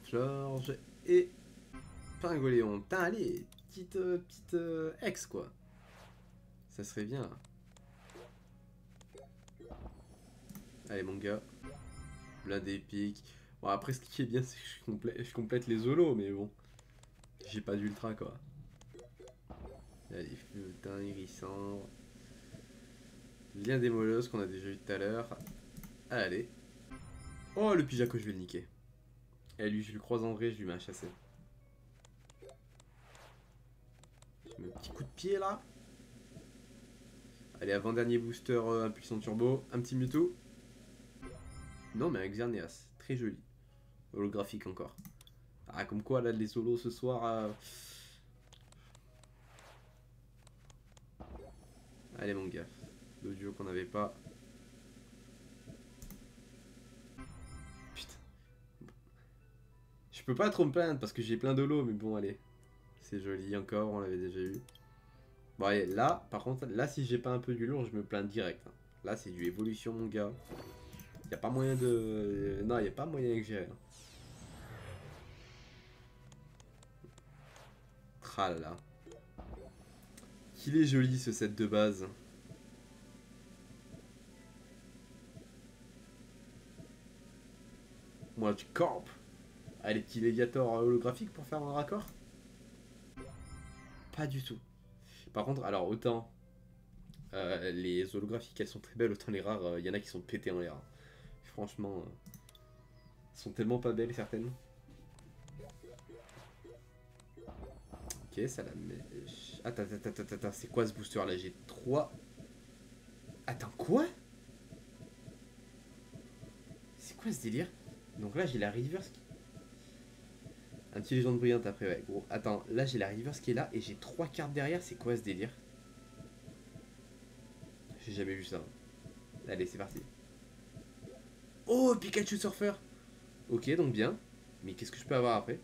S1: George et Pingoléon. Putain, allez, petite ex quoi. Ça serait bien. Allez, mon gars. Plein d'épiques. Bon, après, ce qui est bien, c'est que je complète les holos, mais bon. J'ai pas d'ultra quoi. Allez, putain, hérissant. Lien des mollusques qu'on a déjà eu tout à l'heure. Allez. Oh, le Pijako, je vais le niquer. Et lui, je le croise en vrai, je lui mets un chassé. Je mets un petit coup de pied là. Allez, avant-dernier booster impuissant turbo. Un petit Mewtwo. Non, mais un Xerneas. Très joli. Holographique encore. Ah, comme quoi, là, les solos ce soir. Allez, mon gars. L'audio qu'on n'avait pas. Putain. Je peux pas trop me plaindre parce que j'ai plein d'holo, mais bon, allez. C'est joli encore, on l'avait déjà eu. Bon, allez, là, par contre, là, si j'ai pas un peu du lourd, je me plains direct. Hein. Là, c'est du évolution, mon gars. Y a pas moyen de. Non, y a pas moyen que j'ai. Hein. Tralala. Qu'il est joli ce set de base. Moi, du corp. Allez, petit Léviator holographique pour faire un raccord? Pas du tout. Par contre, alors autant les holographiques elles sont très belles, autant les rares, il y en a qui sont pétés en l'air. Hein. Franchement, elles sont tellement pas belles certaines. Ok, ça la met. Attends, c'est quoi ce booster là? J'ai 3. Attends, quoi? C'est quoi ce délire? Donc là, j'ai la reverse. Un petit légende brillante après, ouais, gros. Attends, là, j'ai la reverse qui est là et j'ai 3 cartes derrière. C'est quoi ce délire? J'ai jamais vu ça. Allez, c'est parti. Oh, Pikachu Surfer! Ok, donc bien. Mais qu'est-ce que je peux avoir après?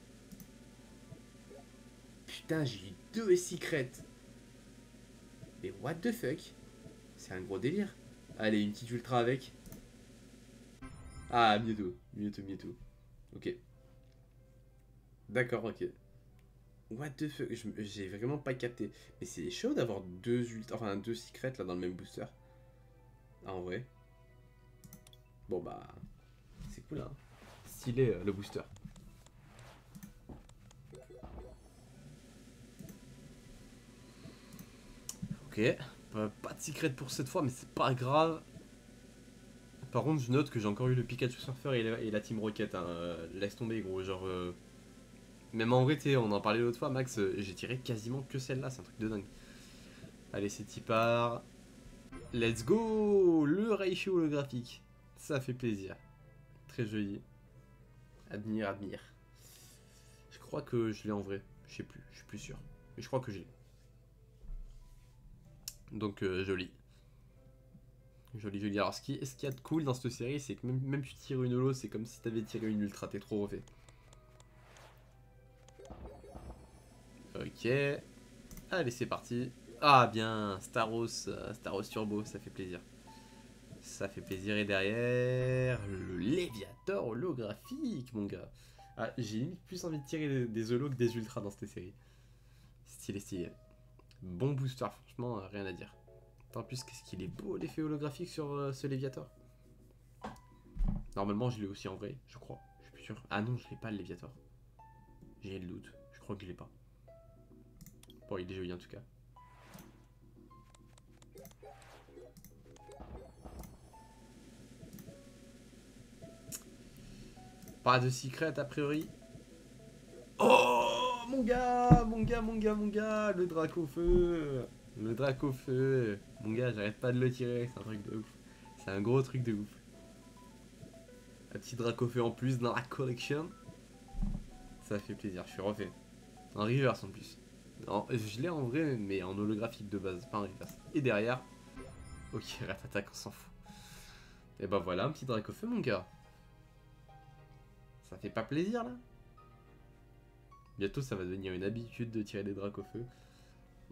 S1: Putain, j'ai eu 2 secrets. Mais what the fuck? C'est un gros délire. Allez, une petite ultra avec. Ah, Mewtwo. Ok. D'accord, ok. What the fuck? J'ai vraiment pas capté. Mais c'est chaud d'avoir 2 ultra, enfin 2 secrets là dans le même booster. Ah, en vrai. Bon bah, c'est cool hein. Stylé le booster. Ok. Pas de secret pour cette fois, mais c'est pas grave. Par contre, je note que j'ai encore eu le Pikachu Surfer et la Team Rocket. Hein. Laisse tomber, gros. Genre, Même en vrai, on en parlait l'autre fois, Max, j'ai tiré quasiment que celle-là, c'est un truc de dingue. Allez, c'est y part. Let's go. Le ratio holographique. Ça fait plaisir. Très joli. Admire, admire. Je crois que je l'ai en vrai. Je sais plus, je suis plus sûr. Mais je crois que je l'ai. Donc, joli. Joli, joli. Alors, ce qu'il y a de cool dans cette série, c'est que même tu tires une holo, c'est comme si t'avais tiré une ultra. T'es trop refait. Ok. Allez, c'est parti. Ah, bien. Staros Turbo, ça fait plaisir. Ça fait plaisir. Et derrière, le Léviator holographique, mon gars. Ah, j'ai limite plus envie de tirer des holos que des ultras dans cette série. Stylé, stylé. Bon booster, franchement, rien à dire. En plus, qu'est-ce qu'il est beau l'effet holographique sur ce Léviator. Normalement, je l'ai aussi en vrai, je crois. Je suis plus sûr. Ah non, je l'ai pas le Léviator. J'ai le doute. Je crois que je l'ai pas. Bon, il est joli en tout cas. Pas de secret a priori. Oh mon gars, mon gars, mon gars, mon gars, le Dracofeu. Le Dracofeu. Mon gars, j'arrête pas de le tirer, c'est un truc de ouf. C'est un gros truc de ouf. Un petit Dracofeu en plus dans la collection. Ça fait plaisir, je suis refait. En reverse en plus. Non, je l'ai en vrai, mais en holographique de base, pas en reverse. Et derrière. Ok, Rat-Attack, on s'en fout. Et bah voilà, un petit Dracofeu, mon gars. Ça fait pas plaisir là? Bientôt, ça va devenir une habitude de tirer des Dracofeu.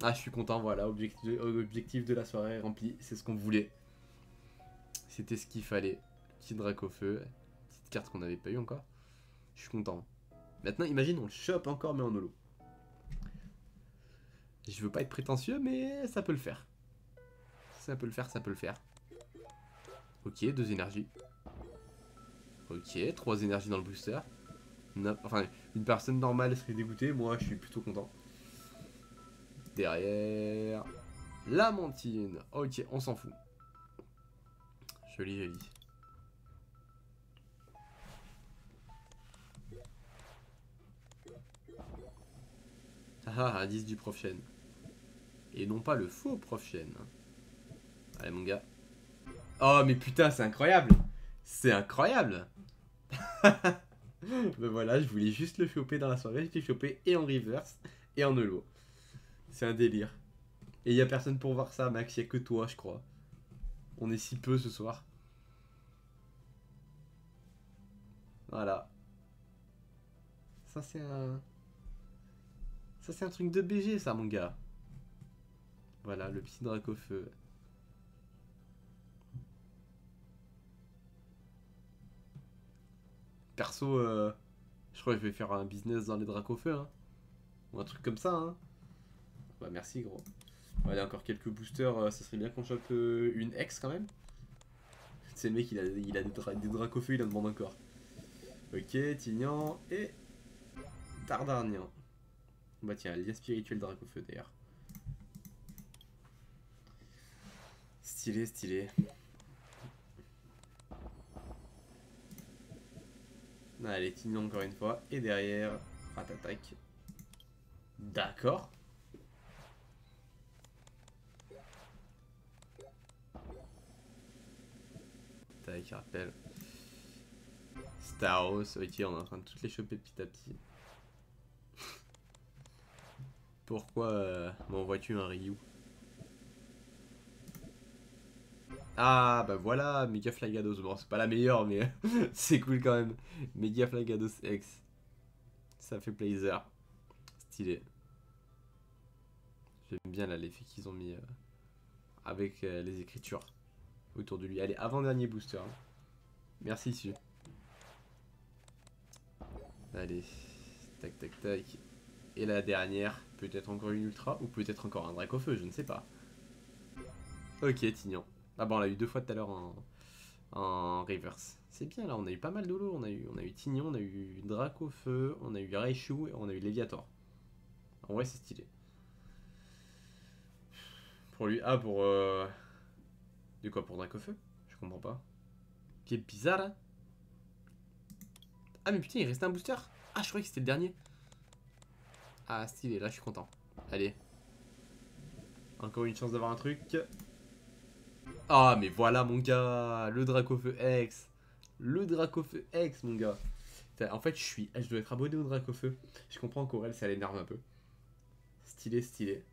S1: Ah, je suis content, voilà, objectif de la soirée rempli, c'est ce qu'on voulait. C'était ce qu'il fallait. Petit Dracofeu, petite carte qu'on n'avait pas eu encore. Je suis content. Maintenant, imagine, on le chope encore, mais en holo. Je veux pas être prétentieux, mais ça peut le faire. Ça peut le faire, ça peut le faire. Ok, 2 énergies. Ok, 3 énergies dans le booster. Enfin, une personne normale serait dégoûtée, moi je suis plutôt content. Derrière... La Mantine. Ok, on s'en fout. Joli, joli. Ah, indice du Prof Chen. Et non pas le faux Prof Chen. Allez, mon gars. Oh, mais putain, c'est incroyable. C'est incroyable. Ben voilà, je voulais juste le choper dans la soirée. Je l'ai chopé et en reverse et en holo. C'est un délire. Et y a personne pour voir ça, Max. Y a que toi, je crois. On est si peu ce soir. Voilà. Ça, c'est un... Ça, c'est un truc de BG, ça, mon gars. Voilà, le petit Dracofeu. Perso, je crois que je vais faire un business dans les Dracofeu, hein. Ou un truc comme ça, hein. Bah, merci, gros. Allez, encore quelques boosters. Ça serait bien qu'on chope une X, quand même. C'est le mec, il a des Dracofeu, il en demande encore. Ok, Tignan et Tardarnian. Bah tiens, lien spirituel Dracofeu d'ailleurs. Stylé, stylé. Allez, Tignan encore une fois. Et derrière, Rat-Attack. D'accord. Tac, rappel. Staros, ok, on est en train de toutes les choper petit à petit. Pourquoi m'envoies-tu un Ryu? Ah bah voilà, Mega Flygados. Bon, c'est pas la meilleure, mais c'est cool quand même. Mega Flygados X. Ça fait plaisir. Stylé. J'aime bien là l'effet qu'ils ont mis avec les écritures autour de lui. Allez, avant-dernier booster. Hein. Merci, Su. Allez, tac tac tac. Et la dernière, peut-être encore une ultra ou peut-être encore un Dracofeu, je ne sais pas. Ok, Tignan. Ah bon, on l'a eu 2 fois tout à l'heure en reverse. C'est bien là, on a eu pas mal de lots. On a eu Tignan, on a eu Dracofeu, on a eu Raichu et on a eu Léviator. En vrai, c'est stylé. Pour lui, ah, pour. De quoi, pour Dracofeu? Je comprends pas. Qui est bizarre là. Ah, mais putain, il restait un booster. Ah, je croyais que c'était le dernier. Ah, stylé, là je suis content. Allez. Encore une chance d'avoir un truc. Ah, mais voilà mon gars, le Dracofeu X. Le Dracofeu X, mon gars. En fait, je dois être abonné au Dracofeu. Je comprends qu'Aurel, ça l'énerve un peu. Stylé, stylé.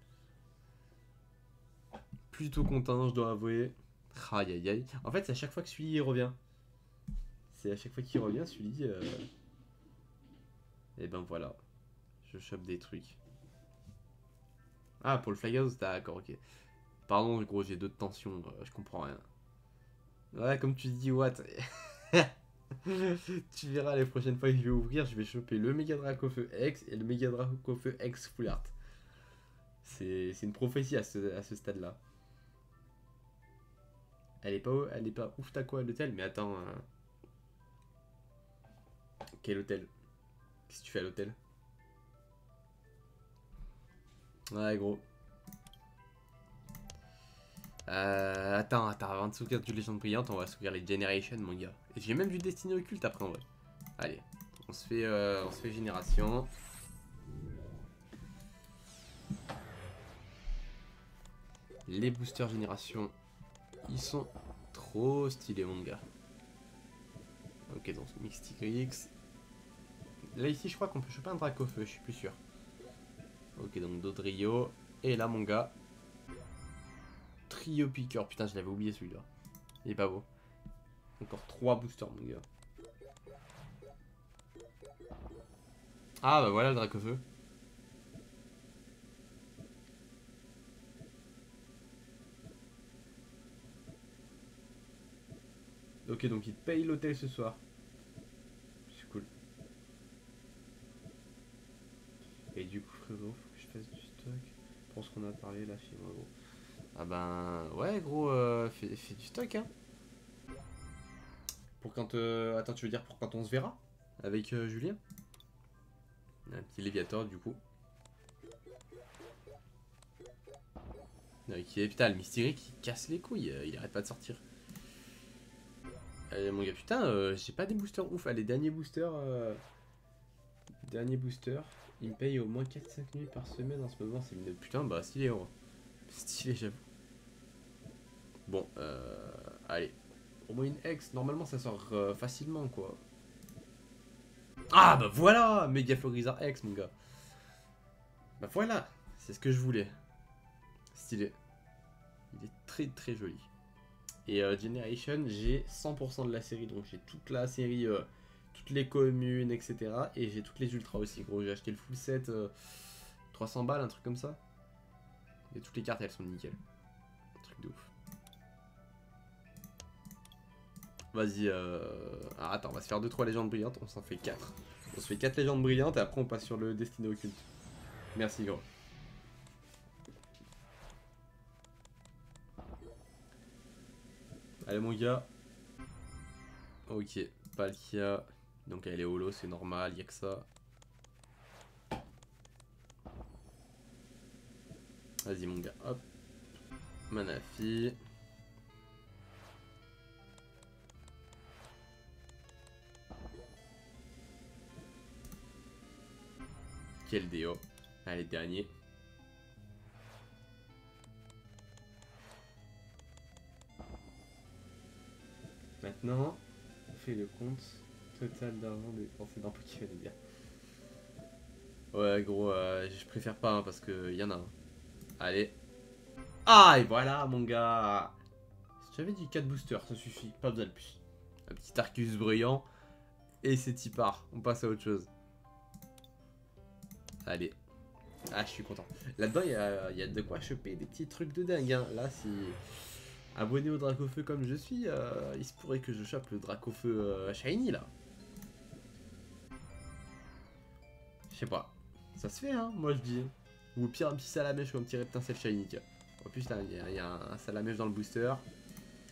S1: Plutôt content, je dois avouer. Aïe aïe aïe. En fait, c'est à chaque fois que celui revient. C'est à chaque fois qu'il revient, celui et ben voilà. Je chope des trucs. Ah, pour le Flyhouse, d'accord, ok. Pardon, gros, j'ai deux de tension, je comprends rien. Ouais, comme tu dis, what. Tu verras les prochaines fois que je vais ouvrir, je vais choper le Mega Dracofeu X et le Mega Dracofeu X Full Art. C'est une prophétie à ce stade-là. Elle est pas ouf t'as quoi à l'hôtel, mais attends. Quel hôtel? Qu'est-ce que tu fais à l'hôtel? Ouais, gros. Attends, avant de sauvegarder du Légende Brillante, on va sauvegarder les Generation, mon gars. Et j'ai même du Destiné Occulte après en vrai. Allez, on se fait Génération. Les boosters Génération, ils sont trop stylés, mon gars. Ok, donc Mystic X. Là, ici, je crois qu'on peut choper un Dracofeu, je suis plus sûr. Ok, donc Dodrio. Et là, mon gars, Trio Piqueur. Putain, je l'avais oublié celui-là. Il est pas beau. Encore 3 boosters, mon gars. Ah, bah voilà le Dracofeu. Ok, donc il te paye l'hôtel ce soir. C'est cool. Et du coup, frérot, faut que je fasse du stock. Pour ce qu'on a parlé là chez moi, gros. Ah ben, ouais, gros, fais du stock, hein. Pour quand. Attends, tu veux dire pour quand on se verra? Avec Julien? Un petit Léviator, du coup. Ok, putain, le Mystery qui casse les couilles, il arrête pas de sortir. Allez, mon gars, putain, j'ai pas des boosters ouf. Allez, dernier booster. Dernier booster. Il me paye au moins 4-5 nuits par semaine en ce moment. C'est une putain, bah stylé, gros. Stylé, j'avoue. Bon, allez. Au moins une X, normalement ça sort facilement, quoi. Ah, bah voilà, Mega Florizard X, mon gars. Bah voilà, c'est ce que je voulais. Stylé. Il est très très joli. Et Generation, j'ai 100% de la série, donc j'ai toute la série, toutes les communes, etc. Et j'ai toutes les ultras aussi, gros. J'ai acheté le full set, 300 balles, un truc comme ça. Et toutes les cartes, elles sont nickel. Un truc de ouf. Vas-y, ah, attends, on va se faire 2-3 légendes brillantes, on s'en fait 4. On se fait 4 légendes brillantes et après on passe sur le Destiné Occulte. Merci, gros. Allez, mon gars. Ok, Palkia. Donc elle est holo, c'est normal, y'a que ça. Vas-y, mon gars, hop. Manafi. Quel déo. Allez, dernier. Maintenant, on fait le compte total d'argent dépensé dans Pokémon bien. Ouais, gros, je préfère pas hein, parce que y en a un. Allez. Ah, et voilà, mon gars. J'avais dit 4 boosters, ça suffit, pas besoin de plus. Un petit Arceus brillant. Et c'est y part. On passe à autre chose. Allez. Ah, je suis content. Là-dedans, il y a de quoi choper des petits trucs de dingue. Hein. Là, si abonné au Dracofeu comme je suis, il se pourrait que je chope le Dracofeu Shiny, là. Je sais pas. Ça se fait, hein, moi je dis. Ou au pire, un petit salamèche ou un petit reptincelle Shiny, tiens. En plus, là, il y a un salamèche dans le booster.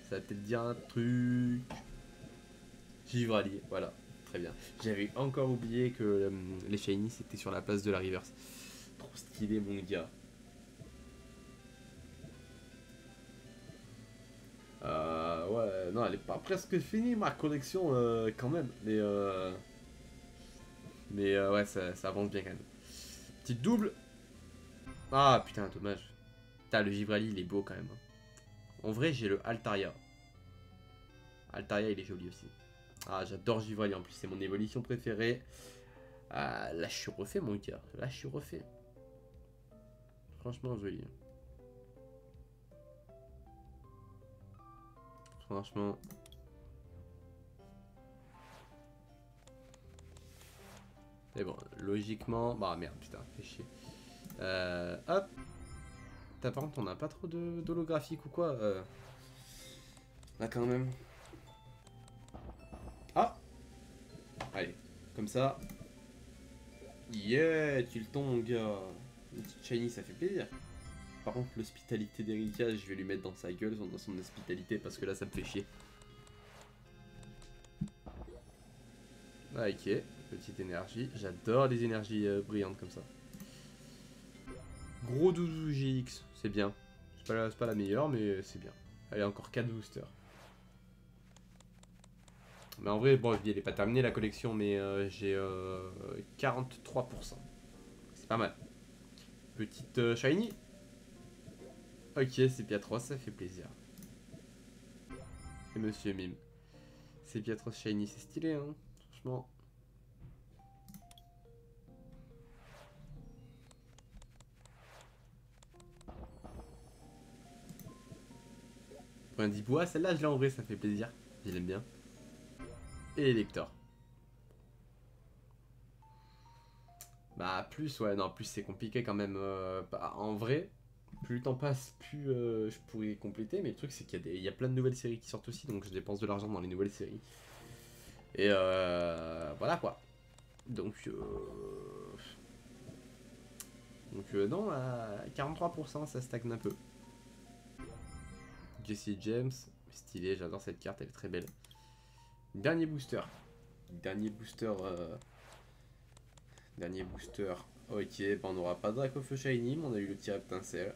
S1: Ça va peut-être dire un truc. Givrali, voilà. Très bien. J'avais encore oublié que les Shiny c'était sur la place de la Reverse. Trop stylé, mon gars. Ouais, non, elle est pas presque finie ma collection quand même. Mais ouais, ça avance bien quand même. Petite double. Ah putain, dommage. Putain, le Givrali, il est beau quand même. En vrai, j'ai le Altaria. Altaria, il est joli aussi. Ah, j'adore Givrali en plus, c'est mon évolution préférée. Ah, là, je suis refait, mon gars. Là, je suis refait. Franchement, joli. Franchement. Mais bon, logiquement. Bah merde, putain, fais chier. Hop. Par contre, on n'a pas trop d'holographique ou quoi là, quand même. Ah. Allez, comme ça. Yeah, tu le ton, mon gars. Une petite shiny, ça fait plaisir. Par contre, l'hospitalité d'Erika, je vais lui mettre dans sa gueule, dans son hospitalité, parce que là, ça me fait chier. Ah, ok, petite énergie. J'adore les énergies brillantes comme ça. Gros 12 GX, c'est bien. C'est pas la meilleure, mais c'est bien. Allez, encore 4 boosters. Mais en vrai, bon, elle est pas terminée la collection, mais j'ai 43%. C'est pas mal. Petite shiny. Ok, c'est Piatros, ça fait plaisir. Et Monsieur Mime. C'est Piatros shiny, c'est stylé, hein. Franchement. Point d'Ibois, celle-là, je l'ai en vrai, ça fait plaisir. Je l'aime bien. Et Elector. Bah, plus, ouais, non, plus c'est compliqué quand même. Bah, en vrai, plus le temps passe, plus je pourrais compléter. Mais le truc, c'est qu'il y a plein de nouvelles séries qui sortent aussi, donc je dépense de l'argent dans les nouvelles séries. Et voilà quoi. Donc, non, à 43%, ça stagne un peu. Jesse James, stylé, j'adore cette carte, elle est très belle. Dernier booster. Dernier booster. Dernier booster. Ok, bah on n'aura pas de Dracofeu Shiny, mais on a eu le petit Reptincelle.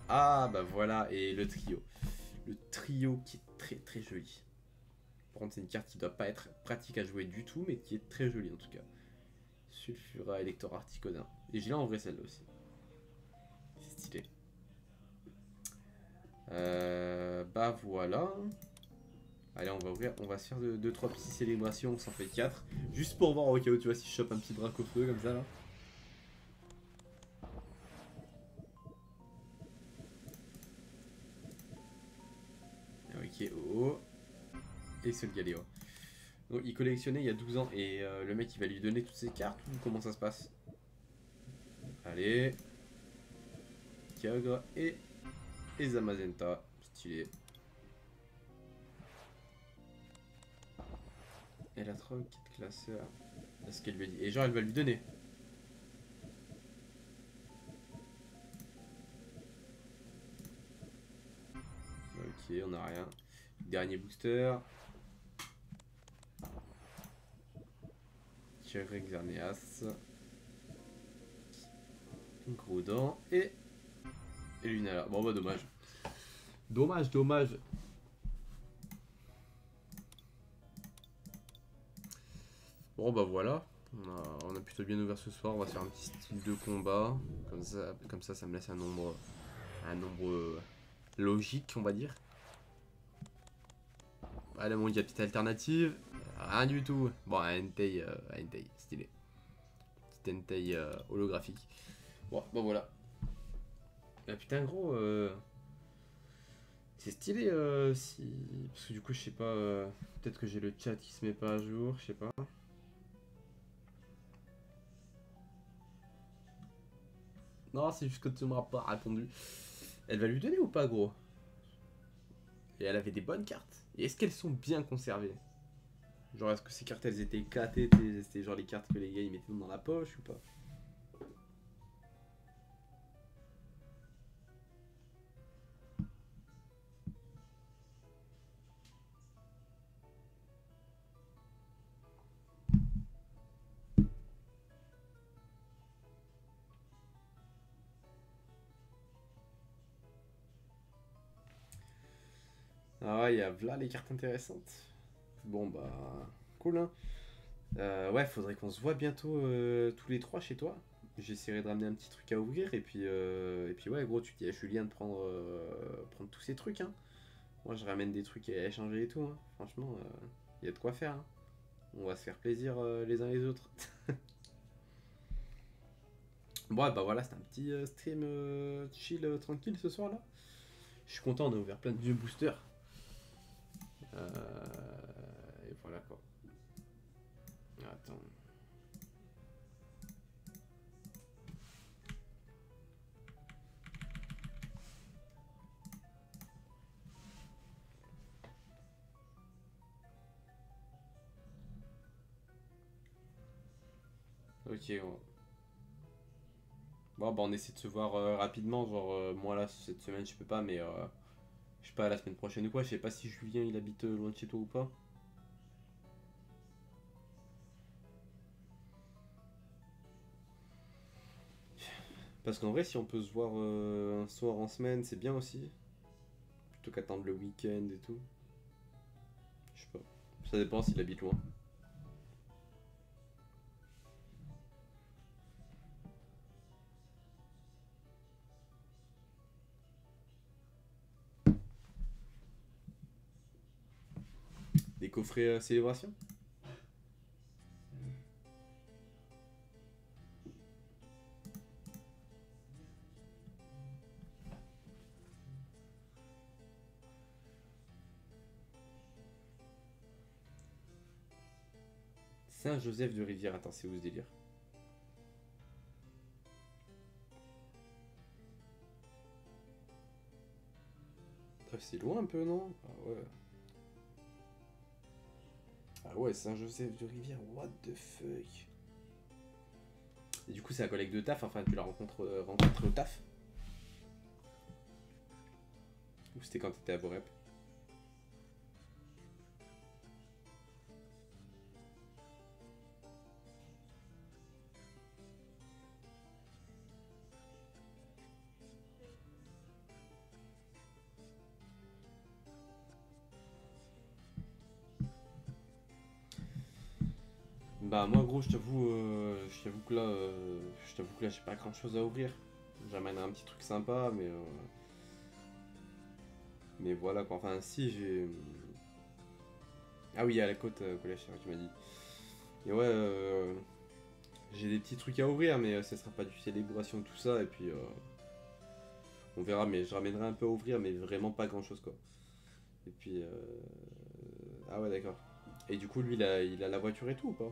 S1: Ah bah voilà, et le trio. Le trio qui est très très joli. Par contre, c'est une carte qui doit pas être pratique à jouer du tout, mais qui est très jolie en tout cas. Sulfura, Elector, Articodin. Et j'ai là en vrai celle-là aussi. C'est stylé. Bah voilà. Allez, on va ouvrir, on va se faire 2-3 petites célébrations, on s'en fait 4. Juste pour voir au cas où tu vois si je chope un petit Dracofeu comme ça là. Ok, oh. Et ce Galéo. Donc il collectionnait il y a 12 ans et le mec il va lui donner toutes ses cartes ou comment ça se passe? Allez. Kyogre et Zamazenta. Stylé. Elle a 3 kits classeurs. Est-ce qu'elle lui a dit? Et genre elle va lui donner. Ok, on a rien. Dernier booster. Kyogre Xerneas. Groudon et Lunala. Bon bah dommage. Dommage, dommage. Bon bah voilà. On a plutôt bien ouvert ce soir. On va faire un petit style de combat. Comme ça me laisse un nombre logique, on va dire. Allez mon gars, petite alternative. Rien du tout. Bon, un Entei, stylé. Petit Entei holographique. Bon, bah voilà. Ah, putain gros, c'est stylé si... Parce que du coup je sais pas, peut-être que j'ai le chat qui se met pas à jour, je sais pas. Non, c'est juste que tu m'auras pas répondu. Elle va lui donner ou pas gros? Et elle avait des bonnes cartes. Et est-ce qu'elles sont bien conservées? Genre est-ce que ces cartes elles étaient éclatées, c'était genre les cartes que les gars ils mettaient dans la poche ou pas? Ah ouais, il y a là les cartes intéressantes. Bon bah, cool hein. Ouais, faudrait qu'on se voit bientôt tous les trois chez toi. J'essaierai de ramener un petit truc à ouvrir et puis ouais, gros, tu dis à Julien de prendre tous ces trucs, hein. Moi, je ramène des trucs à échanger et tout, hein. Franchement, il y a de quoi faire, hein. On va se faire plaisir les uns les autres. Bon, ouais, bah voilà, c'était un petit stream chill, tranquille ce soir là. Je suis content, on a ouvert plein de vieux boosters. Et voilà quoi. Attends. Ok, bon, bah on essaie de se voir rapidement. Genre, moi là, cette semaine, je peux pas, mais je sais pas, la semaine prochaine ou quoi. Je sais pas si Julien il habite loin de chez toi ou pas. Parce qu'en vrai, si on peut se voir un soir en semaine, c'est bien aussi. Plutôt qu'attendre le week-end et tout. Je sais pas. Ça dépend s'il habite loin. Des coffrets célébration. Saint-Joseph de Rivière. Attends, c'est où ce délire? Ah, c'est loin un peu, non? Ah ouais. Ah ouais, Saint-Joseph de Rivière, what the fuck? Et du coup, c'est un collègue de taf, enfin, tu l'as rencontré au taf? Ou c'était quand t'étais à Borep? Bah moi gros je t'avoue que là j'ai pas grand chose à ouvrir. J'amènerai un petit truc sympa mais voilà quoi. Enfin si j'ai. Ah oui à la côte au collège c'est vrai que tu m'as dit. Et ouais j'ai des petits trucs à ouvrir mais ça sera pas du célébration tout ça et puis on verra mais je ramènerai un peu à ouvrir mais vraiment pas grand chose quoi. Et puis ah ouais d'accord. Et du coup lui il a la voiture et tout ou pas?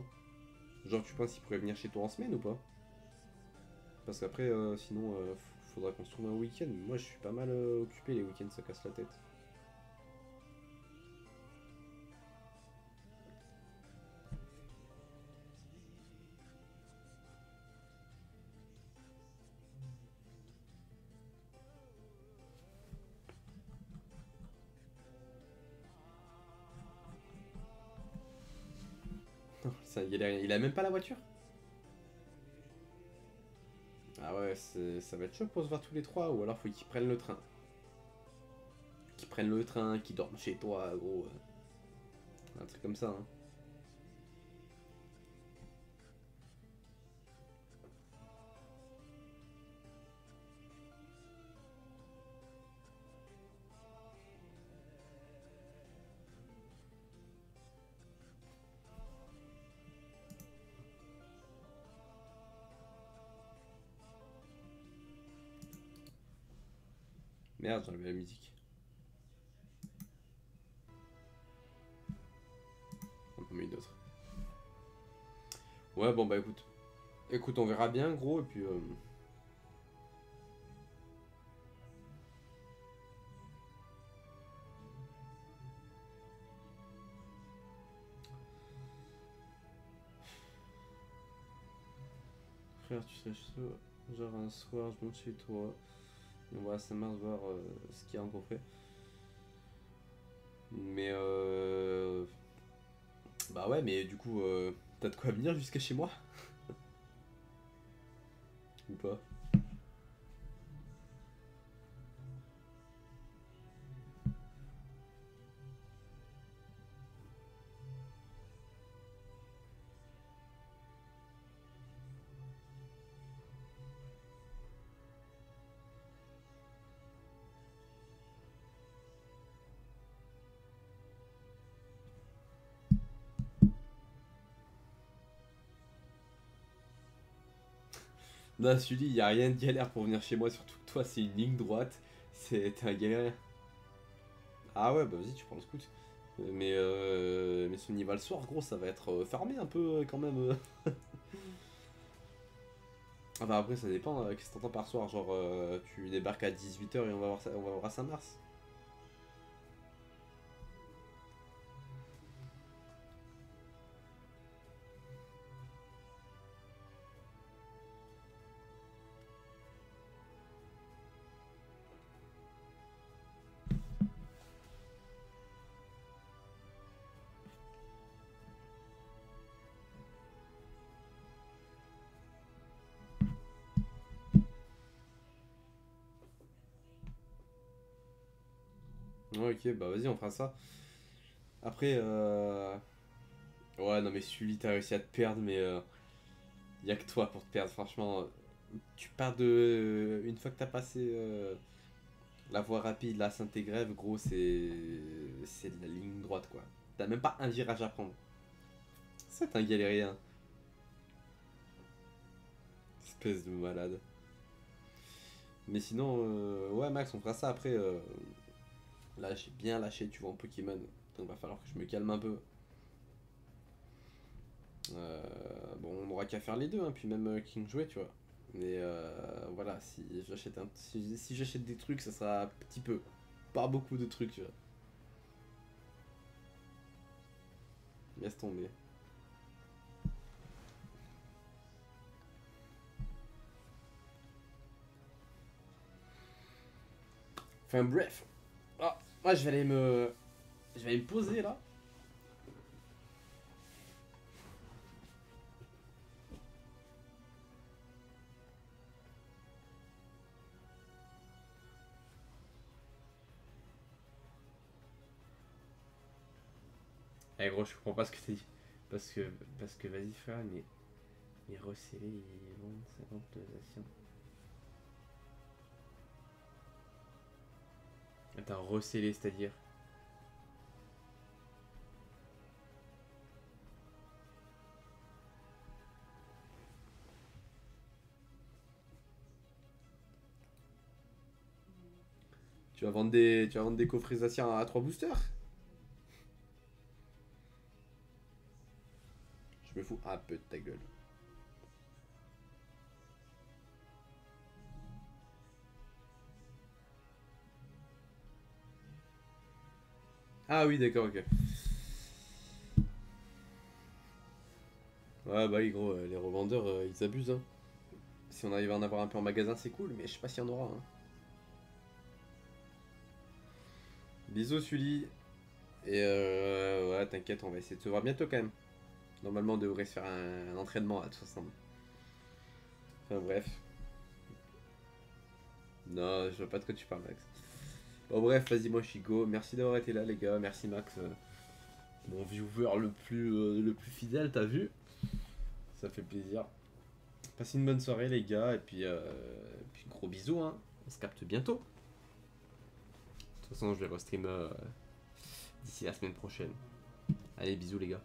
S1: Genre tu penses qu'il pourrait venir chez toi en semaine ou pas? Parce qu'après, sinon, faudra qu'on se trouve un week-end. Moi, je suis pas mal occupé les week-ends, ça casse la tête. Ça, il a même pas la voiture? Ah ouais, ça va être chaud pour se voir tous les trois, ou alors faut qu'ils prennent le train. Qu'ils prennent le train, qu'ils dorment chez toi, gros. Un truc comme ça, hein. Merde, j'ai enlevé la musique. On peut mettre une autre. Ouais, bon bah écoute. Écoute, on verra bien, gros, et puis. Frère, tu serais chaud. Genre un soir, je monte chez toi. Et on va à Saint-Mars voir ce qu'il y a encore fait. Mais bah ouais, mais du coup, t'as de quoi venir jusqu'à chez moi? Ou pas? Non, Sully, y a rien de galère pour venir chez moi, surtout que toi, c'est une ligne droite. T'es un galérien. Ah ouais, bah vas-y, tu prends le scout. Mais si on y va le soir, gros, ça va être fermé un peu quand même. Ah bah après, ça dépend, qu'est-ce que t'entends par soir? Genre, tu débarques à 18 h et on va voir à Saint-Mars. Ouais, ok, bah vas-y, on fera ça. Après, ouais, non mais Sully, t'as réussi à te perdre, mais y a que toi pour te perdre, franchement. Tu pars de... Une fois que t'as passé la voie rapide, la Saint-Égrève, gros, c'est de la ligne droite, quoi. T'as même pas un virage à prendre. C'est un galérien. Espèce de malade. Mais sinon, ouais, Max, on fera ça après. Là, j'ai bien lâché, tu vois, en Pokémon. Donc, va falloir que je me calme un peu. Bon, on aura qu'à faire les deux, hein, puis même King jouer, tu vois. Mais voilà, si j'achète des trucs, ça sera un petit peu. Pas beaucoup de trucs, tu vois. Laisse tomber. Enfin bref. Ah, moi je vais aller me. Je vais aller me poser là. Eh gros, je comprends pas ce que t'as dit. Parce que. Parce que vas-y frère, mais resserrer les bandes 50 actions. Attends, resserrer, c'est-à-dire. Tu vas vendre des coffrets à 3 boosters? Je me fous un peu de ta gueule. Ah oui, d'accord, ok. Ouais, bah oui, gros, les revendeurs, ils abusent, hein. Si on arrive à en avoir un peu en magasin, c'est cool, mais je sais pas s'il y en aura, hein. Bisous, Sully. Et ouais, t'inquiète, on va essayer de se voir bientôt quand même. Normalement, on devrait se faire un entraînement à tous ensemble. Enfin, bref. Non, je vois pas de quoi tu parles, Max. Bon, bref, vas-y, moi je suis go. Merci d'avoir été là, les gars. Merci, Max. Mon viewer le plus fidèle, t'as vu? Ça fait plaisir. Passez une bonne soirée, les gars. Et puis gros bisous, hein. On se capte bientôt. De toute façon, je vais restream d'ici la semaine prochaine. Allez, bisous, les gars.